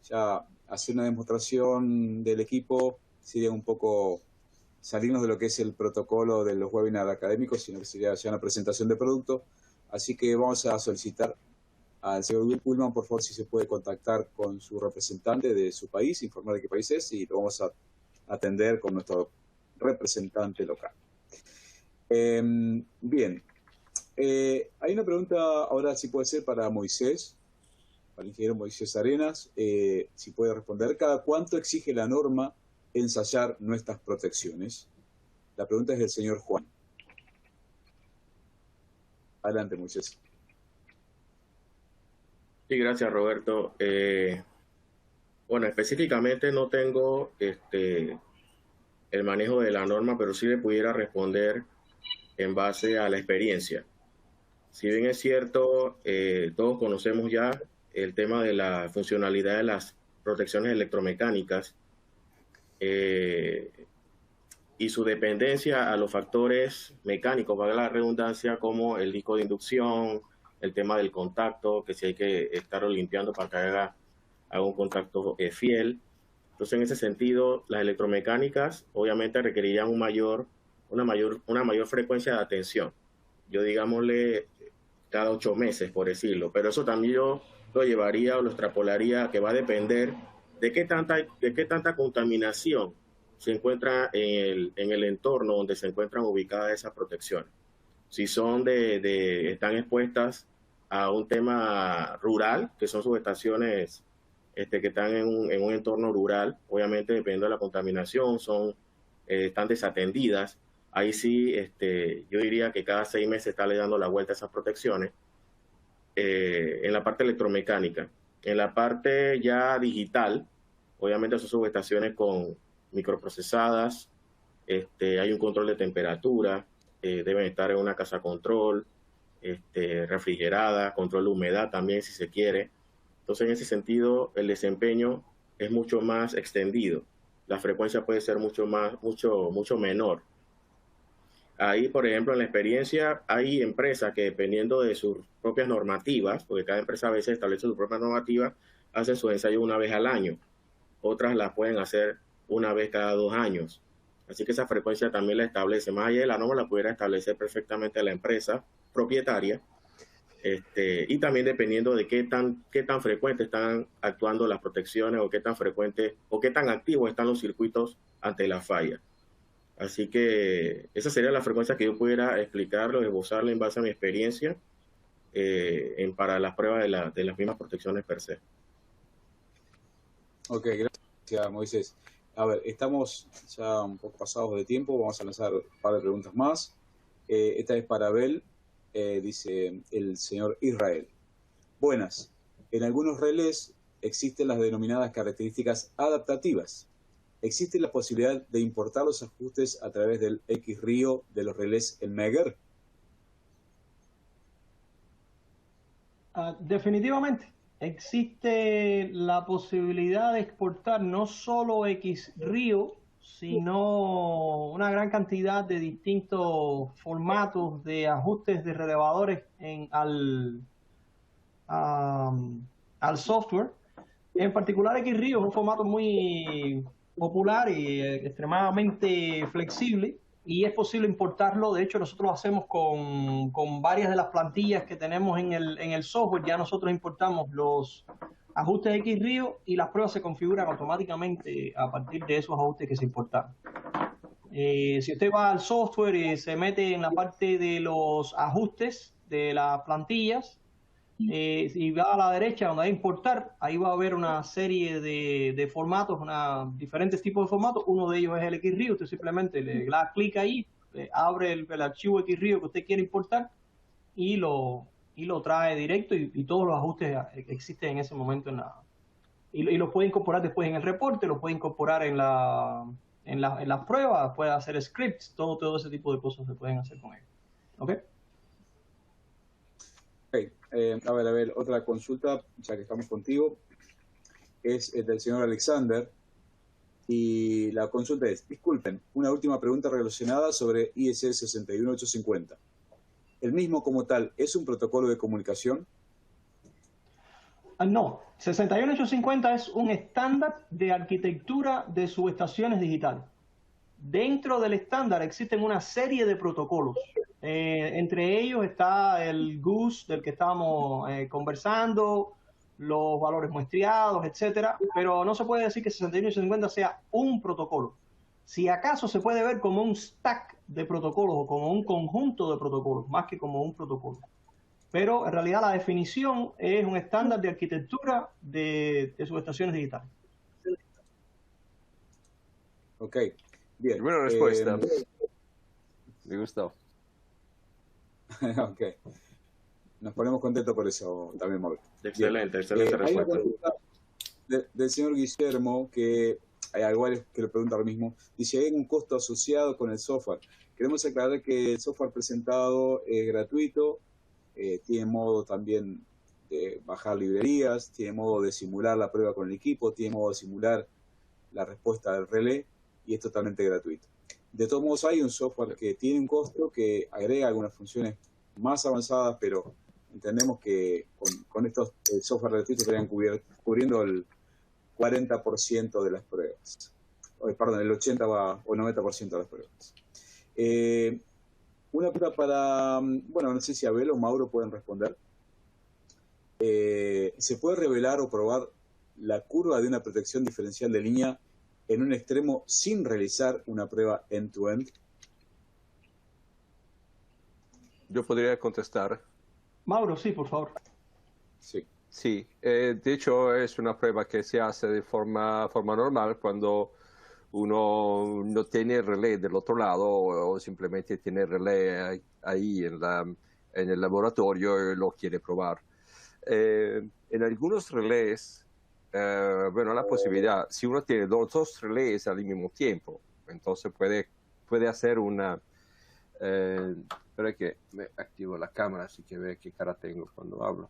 ya hacer una demostración del equipo sería un poco salirnos de lo que es el protocolo de los webinars académicos, sino que sería ya una presentación de producto. Así que vamos a solicitar al señor Willman, por favor, si se puede contactar con su representante de su país, informar de qué país es, y lo vamos a atender con nuestro representante local. Bien, hay una pregunta ahora, si puede ser para Moisés, para el ingeniero Moisés Arenas, si puede responder: ¿cada cuánto exige la norma ensayar nuestras protecciones? La pregunta es del señor Juan. Adelante, Moisés. Sí, gracias, Roberto. Bueno, específicamente no tengo el manejo de la norma, pero sí le pudiera responder en base a la experiencia. Si bien es cierto, todos conocemos ya el tema de la funcionalidad de las protecciones electromecánicas y su dependencia a los factores mecánicos, valga la redundancia, como el disco de inducción, el tema del contacto, que si hay que estarlo limpiando para que haga un contacto fiel. Entonces, en ese sentido, las electromecánicas obviamente requerirían una mayor frecuencia de atención. Yo digámosle cada 8 meses, por decirlo, pero eso también yo lo llevaría o lo extrapolaría, que va a depender de qué tanta contaminación se encuentra en el entorno donde se encuentran ubicadas esas protecciones. Si son están expuestas a un tema rural, que son subestaciones que están en un entorno rural, obviamente dependiendo de la contaminación, están desatendidas. Ahí sí, yo diría que cada 6 meses está le dando la vuelta a esas protecciones. En la parte electromecánica. En la parte ya digital, obviamente son subestaciones con microprocesadas, hay un control de temperatura, deben estar en una casa control, refrigerada, control de humedad también si se quiere. Entonces, en ese sentido, el desempeño es mucho más extendido. La frecuencia puede ser mucho menor. Ahí, por ejemplo, en la experiencia, hay empresas que, dependiendo de sus propias normativas, porque cada empresa a veces establece su propia normativa, hacen sus ensayos una vez al año. Otras las pueden hacer una vez cada 2 años. Así que esa frecuencia también la establece. Más allá de la norma, la pudiera establecer perfectamente la empresa propietaria Y también dependiendo de qué tan frecuente están actuando las protecciones o qué tan frecuente o qué tan activos están los circuitos ante la falla. Así que esa sería la frecuencia que yo pudiera explicarlo, esbozarlo en base a mi experiencia para las pruebas de las mismas protecciones per se. Ok, gracias, Moisés. A ver, estamos ya un poco pasados de tiempo, vamos a lanzar un par de preguntas más. Esta es para Abel, dice el señor Israel. Buenas, en algunos relés existen las denominadas características adaptativas. ¿Existe la posibilidad de importar los ajustes a través del XRIO de los relés en Megger? Definitivamente. Existe la posibilidad de exportar no solo XRIO, sino una gran cantidad de distintos formatos de ajustes de relevadores al software. En particular, XRIO es un formato muy popular y extremadamente flexible, y es posible importarlo. De hecho, nosotros lo hacemos con varias de las plantillas que tenemos en el software. Ya nosotros importamos los ajustes de XRIO y las pruebas se configuran automáticamente a partir de esos ajustes que se importaron. Si usted va al software y se mete en la parte de los ajustes de las plantillas, y va a la derecha donde hay importar, ahí va a haber una serie de formatos, diferentes tipos de formatos. Uno de ellos es el XRIO. Usted simplemente le da clic ahí, abre el archivo XRIO que usted quiere importar y lo trae directo, y todos los ajustes existen en ese momento y los puede incorporar después en el reporte, los puede incorporar en las pruebas, puede hacer scripts, todo ese tipo de cosas se pueden hacer con él. ¿Ok? Okay. A ver, otra consulta, ya que estamos contigo, es del señor Alexander, y la consulta es: disculpen, una última pregunta relacionada sobre IEC 61850. ¿El mismo como tal es un protocolo de comunicación? No, 61850 es un estándar de arquitectura de subestaciones digitales. Dentro del estándar existen una serie de protocolos. Entre ellos está el GUS del que estábamos conversando, los valores muestreados, etcétera, pero no se puede decir que 61850 sea un protocolo. Si acaso se puede ver como un stack de protocolos o como un conjunto de protocolos, más que como un protocolo. Pero en realidad la definición es un estándar de arquitectura de subestaciones digitales. Ok, bien. Buena respuesta. Me gustó. Ok. Nos ponemos contentos por eso también, Mauro. Excelente respuesta. Hay una pregunta del señor Guillermo, que hay varios que le preguntan lo mismo. Dice: hay un costo asociado con el software. Queremos aclarar que el software presentado es gratuito, tiene modo también de bajar librerías, tiene modo de simular la prueba con el equipo, tiene modo de simular la respuesta del relé, y es totalmente gratuito. De todos modos, hay un software que tiene un costo, que agrega algunas funciones más avanzadas, pero entendemos que con estos software gratuitos estarían cubriendo el 40% de las pruebas. Perdón, el 80 o 90% de las pruebas. Una pregunta para, bueno, no sé si Abel o Mauro pueden responder. ¿Se puede revelar o probar la curva de una protección diferencial de línea en un extremo sin realizar una prueba end-to-end? Yo podría contestar. Mauro, sí, por favor. Sí. Sí, de hecho es una prueba que se hace de forma normal cuando uno no tiene relé del otro lado o simplemente tiene relé ahí en el laboratorio y lo quiere probar. En algunos relés, bueno, la posibilidad, si uno tiene dos relés al mismo tiempo, entonces puede hacer una... espera que me activo la cámara así que ve qué cara tengo cuando hablo.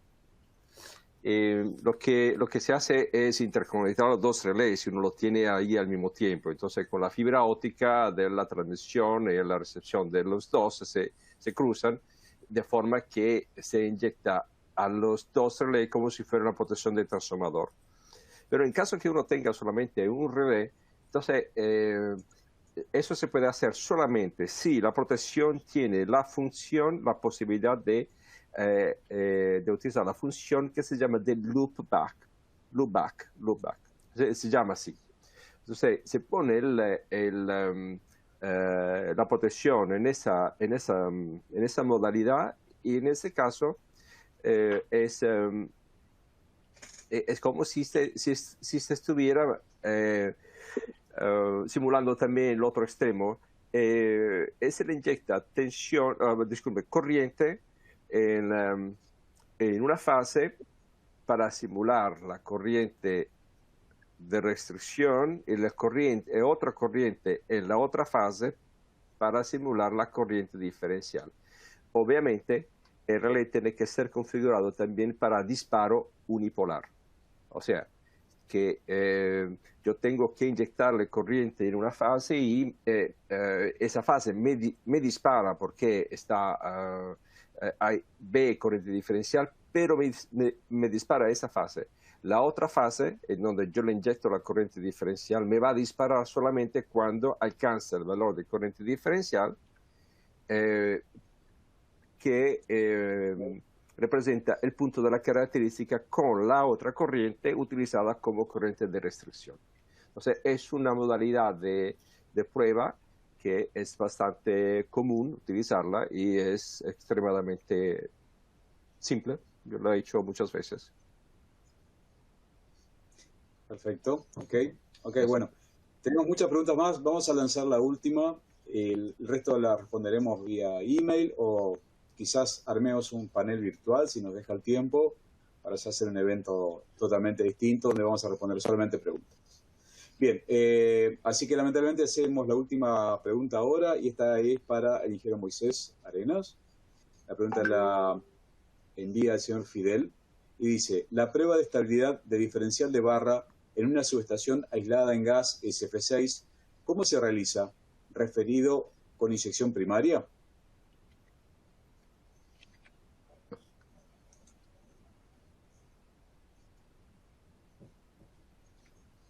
Lo que se hace es interconectar los dos relés y uno lo tiene ahí al mismo tiempo. Entonces con la fibra óptica de la transmisión y la recepción de los dos se cruzan de forma que se inyecta a los dos relés como si fuera una protección de transformador. Pero en caso que uno tenga solamente un relé, entonces eso se puede hacer solamente si la protección tiene la función, la posibilidad de de utilizar la función que se llama de loopback. Se llama así. Entonces, se pone la protección en esa modalidad y en ese caso es como si se estuviera simulando también el otro extremo. Se le inyecta corriente en una fase para simular la corriente de restricción y otra corriente en la otra fase para simular la corriente diferencial. Obviamente, el relé tiene que ser configurado también para disparo unipolar. O sea, que yo tengo que inyectarle corriente en una fase y esa fase me dispara porque hay B corriente diferencial, pero me dispara esa fase. La otra fase, en donde yo le inyecto la corriente diferencial, me va a disparar solamente cuando alcanza el valor de corriente diferencial que representa el punto de la característica con la otra corriente utilizada como corriente de restricción. Entonces, es una modalidad de prueba que es bastante común utilizarla y es extremadamente simple. Yo lo he hecho muchas veces. Perfecto, ok, bueno. Tenemos muchas preguntas más, vamos a lanzar la última, el resto la responderemos vía email o quizás armemos un panel virtual si nos deja el tiempo para hacer un evento totalmente distinto donde vamos a responder solamente preguntas. Bien, así que lamentablemente hacemos la última pregunta ahora y esta es para el ingeniero Moisés Arenas. La pregunta la envía el señor Fidel y dice: la prueba de estabilidad de diferencial de barra en una subestación aislada en gas SF6, ¿cómo se realiza? ¿Referido con inyección primaria?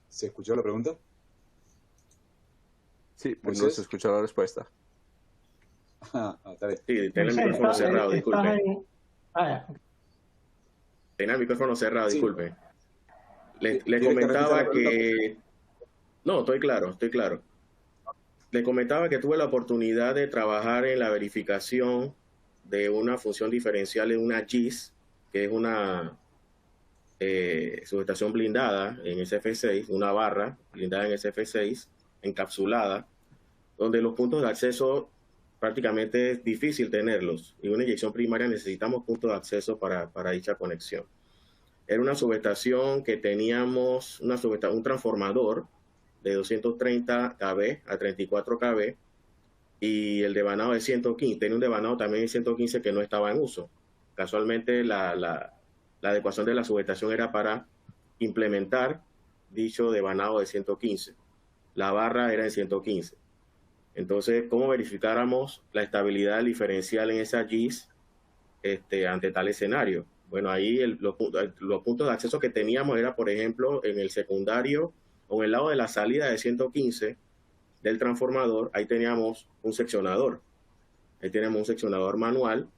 ¿Se escuchó la pregunta? Sí, pero no se escuchó la respuesta. Está bien. Sí, tiene el micrófono cerrado, disculpe. Tiene el micrófono cerrado, disculpe. Le comentaba que... No, estoy claro. Le comentaba que tuve la oportunidad de trabajar en la verificación de una función diferencial en una GIS, que es una subestación blindada en SF6, una barra blindada en SF6, encapsulada, donde los puntos de acceso prácticamente es difícil tenerlos. Y una inyección primaria necesitamos puntos de acceso para dicha conexión. Era una subestación que teníamos un transformador de 230 kV a 34 kV y el devanado de 115. Tenía un devanado también de 115 que no estaba en uso. Casualmente la adecuación de la subestación era para implementar dicho devanado de 115. La barra era en 115. Entonces, ¿cómo verificáramos la estabilidad del diferencial en esa GIS ante tal escenario? Bueno, ahí los puntos de acceso que teníamos era, por ejemplo, en el secundario o en el lado de la salida de 115 del transformador, ahí teníamos un seccionador. Ahí tenemos un seccionador manual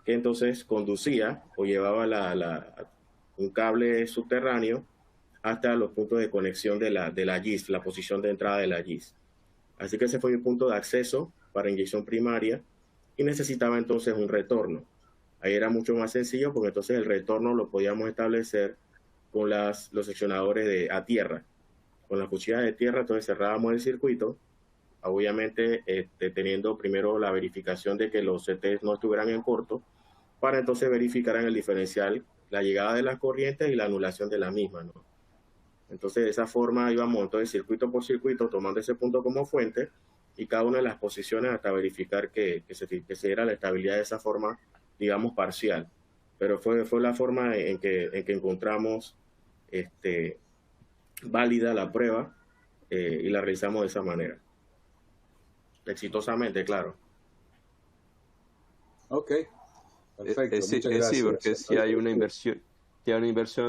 que entonces conducía o llevaba un cable subterráneo hasta los puntos de conexión de la GIS, la posición de entrada de la GIS. Así que ese fue mi punto de acceso para inyección primaria y necesitaba entonces un retorno. Ahí era mucho más sencillo porque entonces el retorno lo podíamos establecer con los seccionadores a tierra. Con las cuchillas de tierra, entonces cerrábamos el circuito, obviamente teniendo primero la verificación de que los CTs no estuvieran en corto, para entonces verificar en el diferencial la llegada de las corrientes y la anulación de la misma, ¿no? Entonces de esa forma íbamos entonces circuito por circuito tomando ese punto como fuente y cada una de las posiciones hasta verificar que se diera la estabilidad de esa forma, digamos, parcial. Pero fue la forma en que encontramos válida la prueba y la realizamos de esa manera. Exitosamente, claro. Ok, perfecto. Sí, porque si hay una inversión,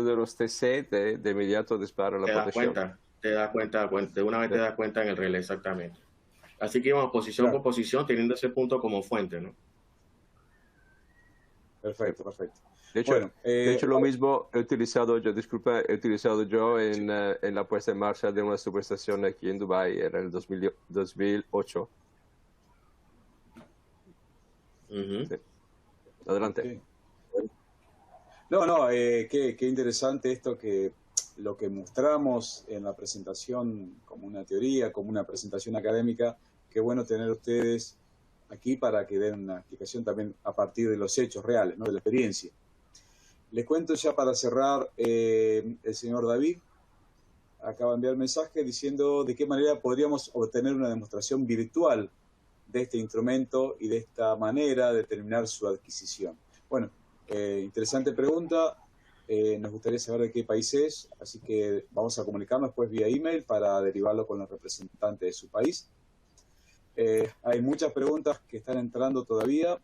de los TC, de inmediato dispara la protección. Te das cuenta, de una vez te das cuenta en el relé, exactamente. Así que íbamos posición por posición teniendo ese punto como fuente, ¿no? Perfecto, perfecto. De hecho, Bueno, de hecho lo mismo he utilizado yo, disculpa, he utilizado yo en la puesta en marcha de una subestación aquí en Dubái, era el 2008. Ujú. Sí. Adelante. ok. No, qué interesante esto, que lo que mostramos en la presentación como una teoría, como una presentación académica, qué bueno tener ustedes aquí para que den una explicación también a partir de los hechos reales, ¿no? De la experiencia. Les cuento ya para cerrar, el señor David acaba de enviar mensaje diciendo de qué manera podríamos obtener una demostración virtual de este instrumento y de esta manera determinar su adquisición. Bueno, interesante pregunta. Nos gustaría saber de qué país es, así que vamos a comunicarnos después vía email para derivarlo con los representantes de su país. Hay muchas preguntas que están entrando todavía,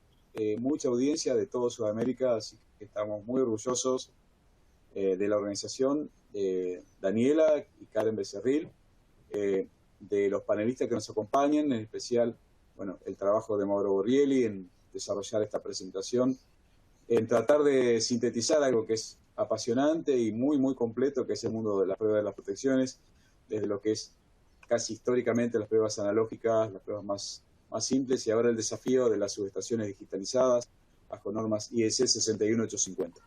mucha audiencia de toda Sudamérica, así que estamos muy orgullosos de la organización, Daniela y Karen Becerril, de los panelistas que nos acompañan, en especial, bueno, el trabajo de Mauro Borrielli en desarrollar esta presentación, en tratar de sintetizar algo que es apasionante y muy, muy completo, que es el mundo de las pruebas de las protecciones, desde lo que es casi históricamente las pruebas analógicas, las pruebas más simples, y ahora el desafío de las subestaciones digitalizadas bajo normas IEC 61850.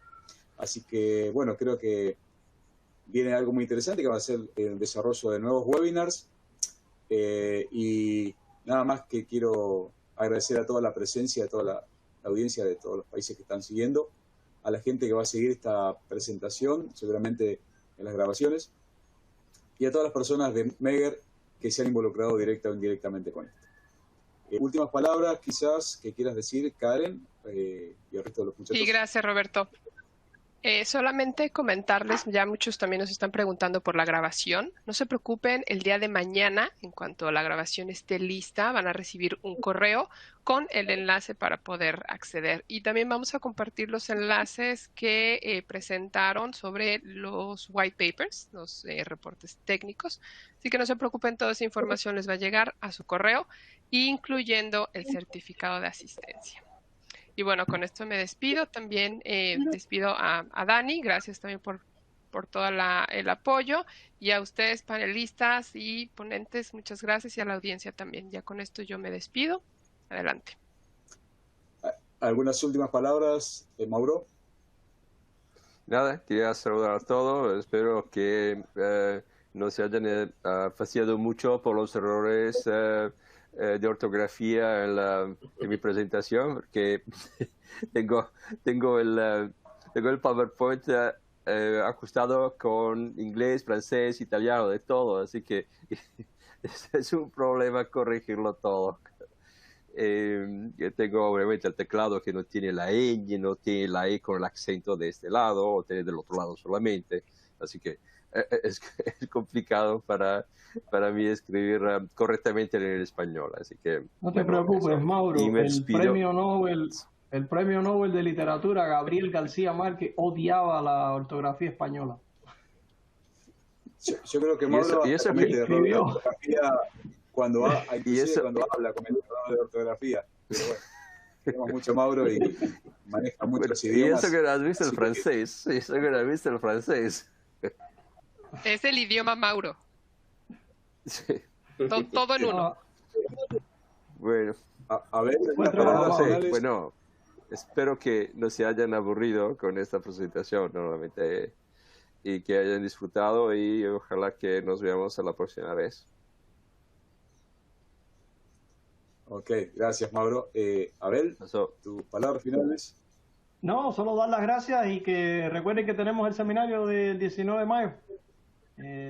Así que, bueno, creo que viene algo muy interesante, que va a ser el desarrollo de nuevos webinars, y nada más que quiero agradecer a toda la presencia de toda la audiencia de todos los países que están siguiendo, a la gente que va a seguir esta presentación, seguramente en las grabaciones, y a todas las personas de Meguer que se han involucrado directa o indirectamente con esto. Últimas palabras, quizás, que quieras decir, Karen, y el resto de los muchachos. Sí, gracias, Roberto. Solamente comentarles, ya muchos también nos están preguntando por la grabación. No se preocupen, el día de mañana, en cuanto la grabación esté lista, van a recibir un correo con el enlace para poder acceder. Y también vamos a compartir los enlaces que presentaron sobre los white papers, los reportes técnicos. Así que no se preocupen, toda esa información les va a llegar a su correo, incluyendo el certificado de asistencia. Y bueno, con esto me despido. También despido a Dani. Gracias también por todo el apoyo. Y a ustedes, panelistas y ponentes, muchas gracias. Y a la audiencia también. Ya con esto yo me despido. Adelante. ¿Algunas últimas palabras, Mauro? Nada, quería saludar a todos. Espero que no se hayan fastidiado mucho por los errores de ortografía en mi presentación, porque tengo el PowerPoint ajustado con inglés, francés, italiano, de todo, así que es un problema corregirlo todo. Tengo obviamente el teclado que no tiene la ñ, no tiene la E con el acento de este lado, o tiene del otro lado solamente, así que es complicado para mí escribir correctamente en el español, así que... No te preocupes, Mauro, el premio Nobel de Literatura, Gabriel García Márquez, odiaba la ortografía española. Yo creo que Mauro comete error de ortografía cuando habla, comete error de ortografía, pero bueno, tenemos mucho Mauro y maneja muchos idiomas. Y eso que no has visto el francés, Es el idioma Mauro. Sí. Todo en uno. Bueno, a ver, bueno, espero que no se hayan aburrido con esta presentación normalmente y que hayan disfrutado, y ojalá que nos veamos a la próxima vez. Ok, gracias, Mauro. Abel, tus palabras finales. No, solo dar las gracias y que recuerden que tenemos el seminario del 19 de mayo.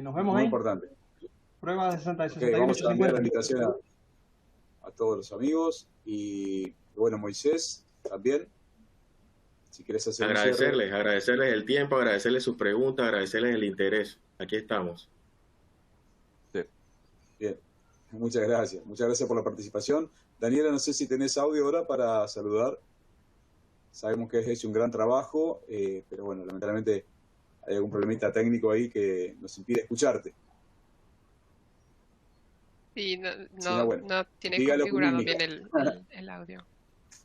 Nos vemos ahí. Muy importante. Prueba de 60 y 61. Okay, vamos a enviar la invitación a todos los amigos. Y bueno, Moisés, también. Si quieres hacer agradecerles el tiempo, agradecerles sus preguntas, agradecerles el interés. Aquí estamos. Sí. Bien, muchas gracias. Muchas gracias por la participación. Daniela, no sé si tenés audio ahora para saludar. Sabemos que has hecho un gran trabajo, pero bueno, lamentablemente hay algún problemita técnico ahí que nos impide escucharte. Sí, no tiene configurado bien el audio.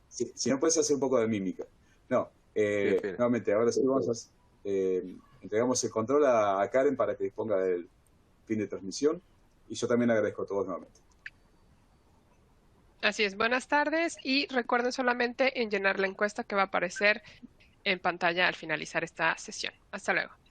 Si no, puedes hacer un poco de mímica. No, Sí, nuevamente, ahora sí vamos a... entregamos el control a Karen para que disponga del fin de transmisión. Y yo también agradezco a todos nuevamente. Así es, buenas tardes y recuerden solamente en llenar la encuesta que va a aparecer en pantalla al finalizar esta sesión. Hasta luego.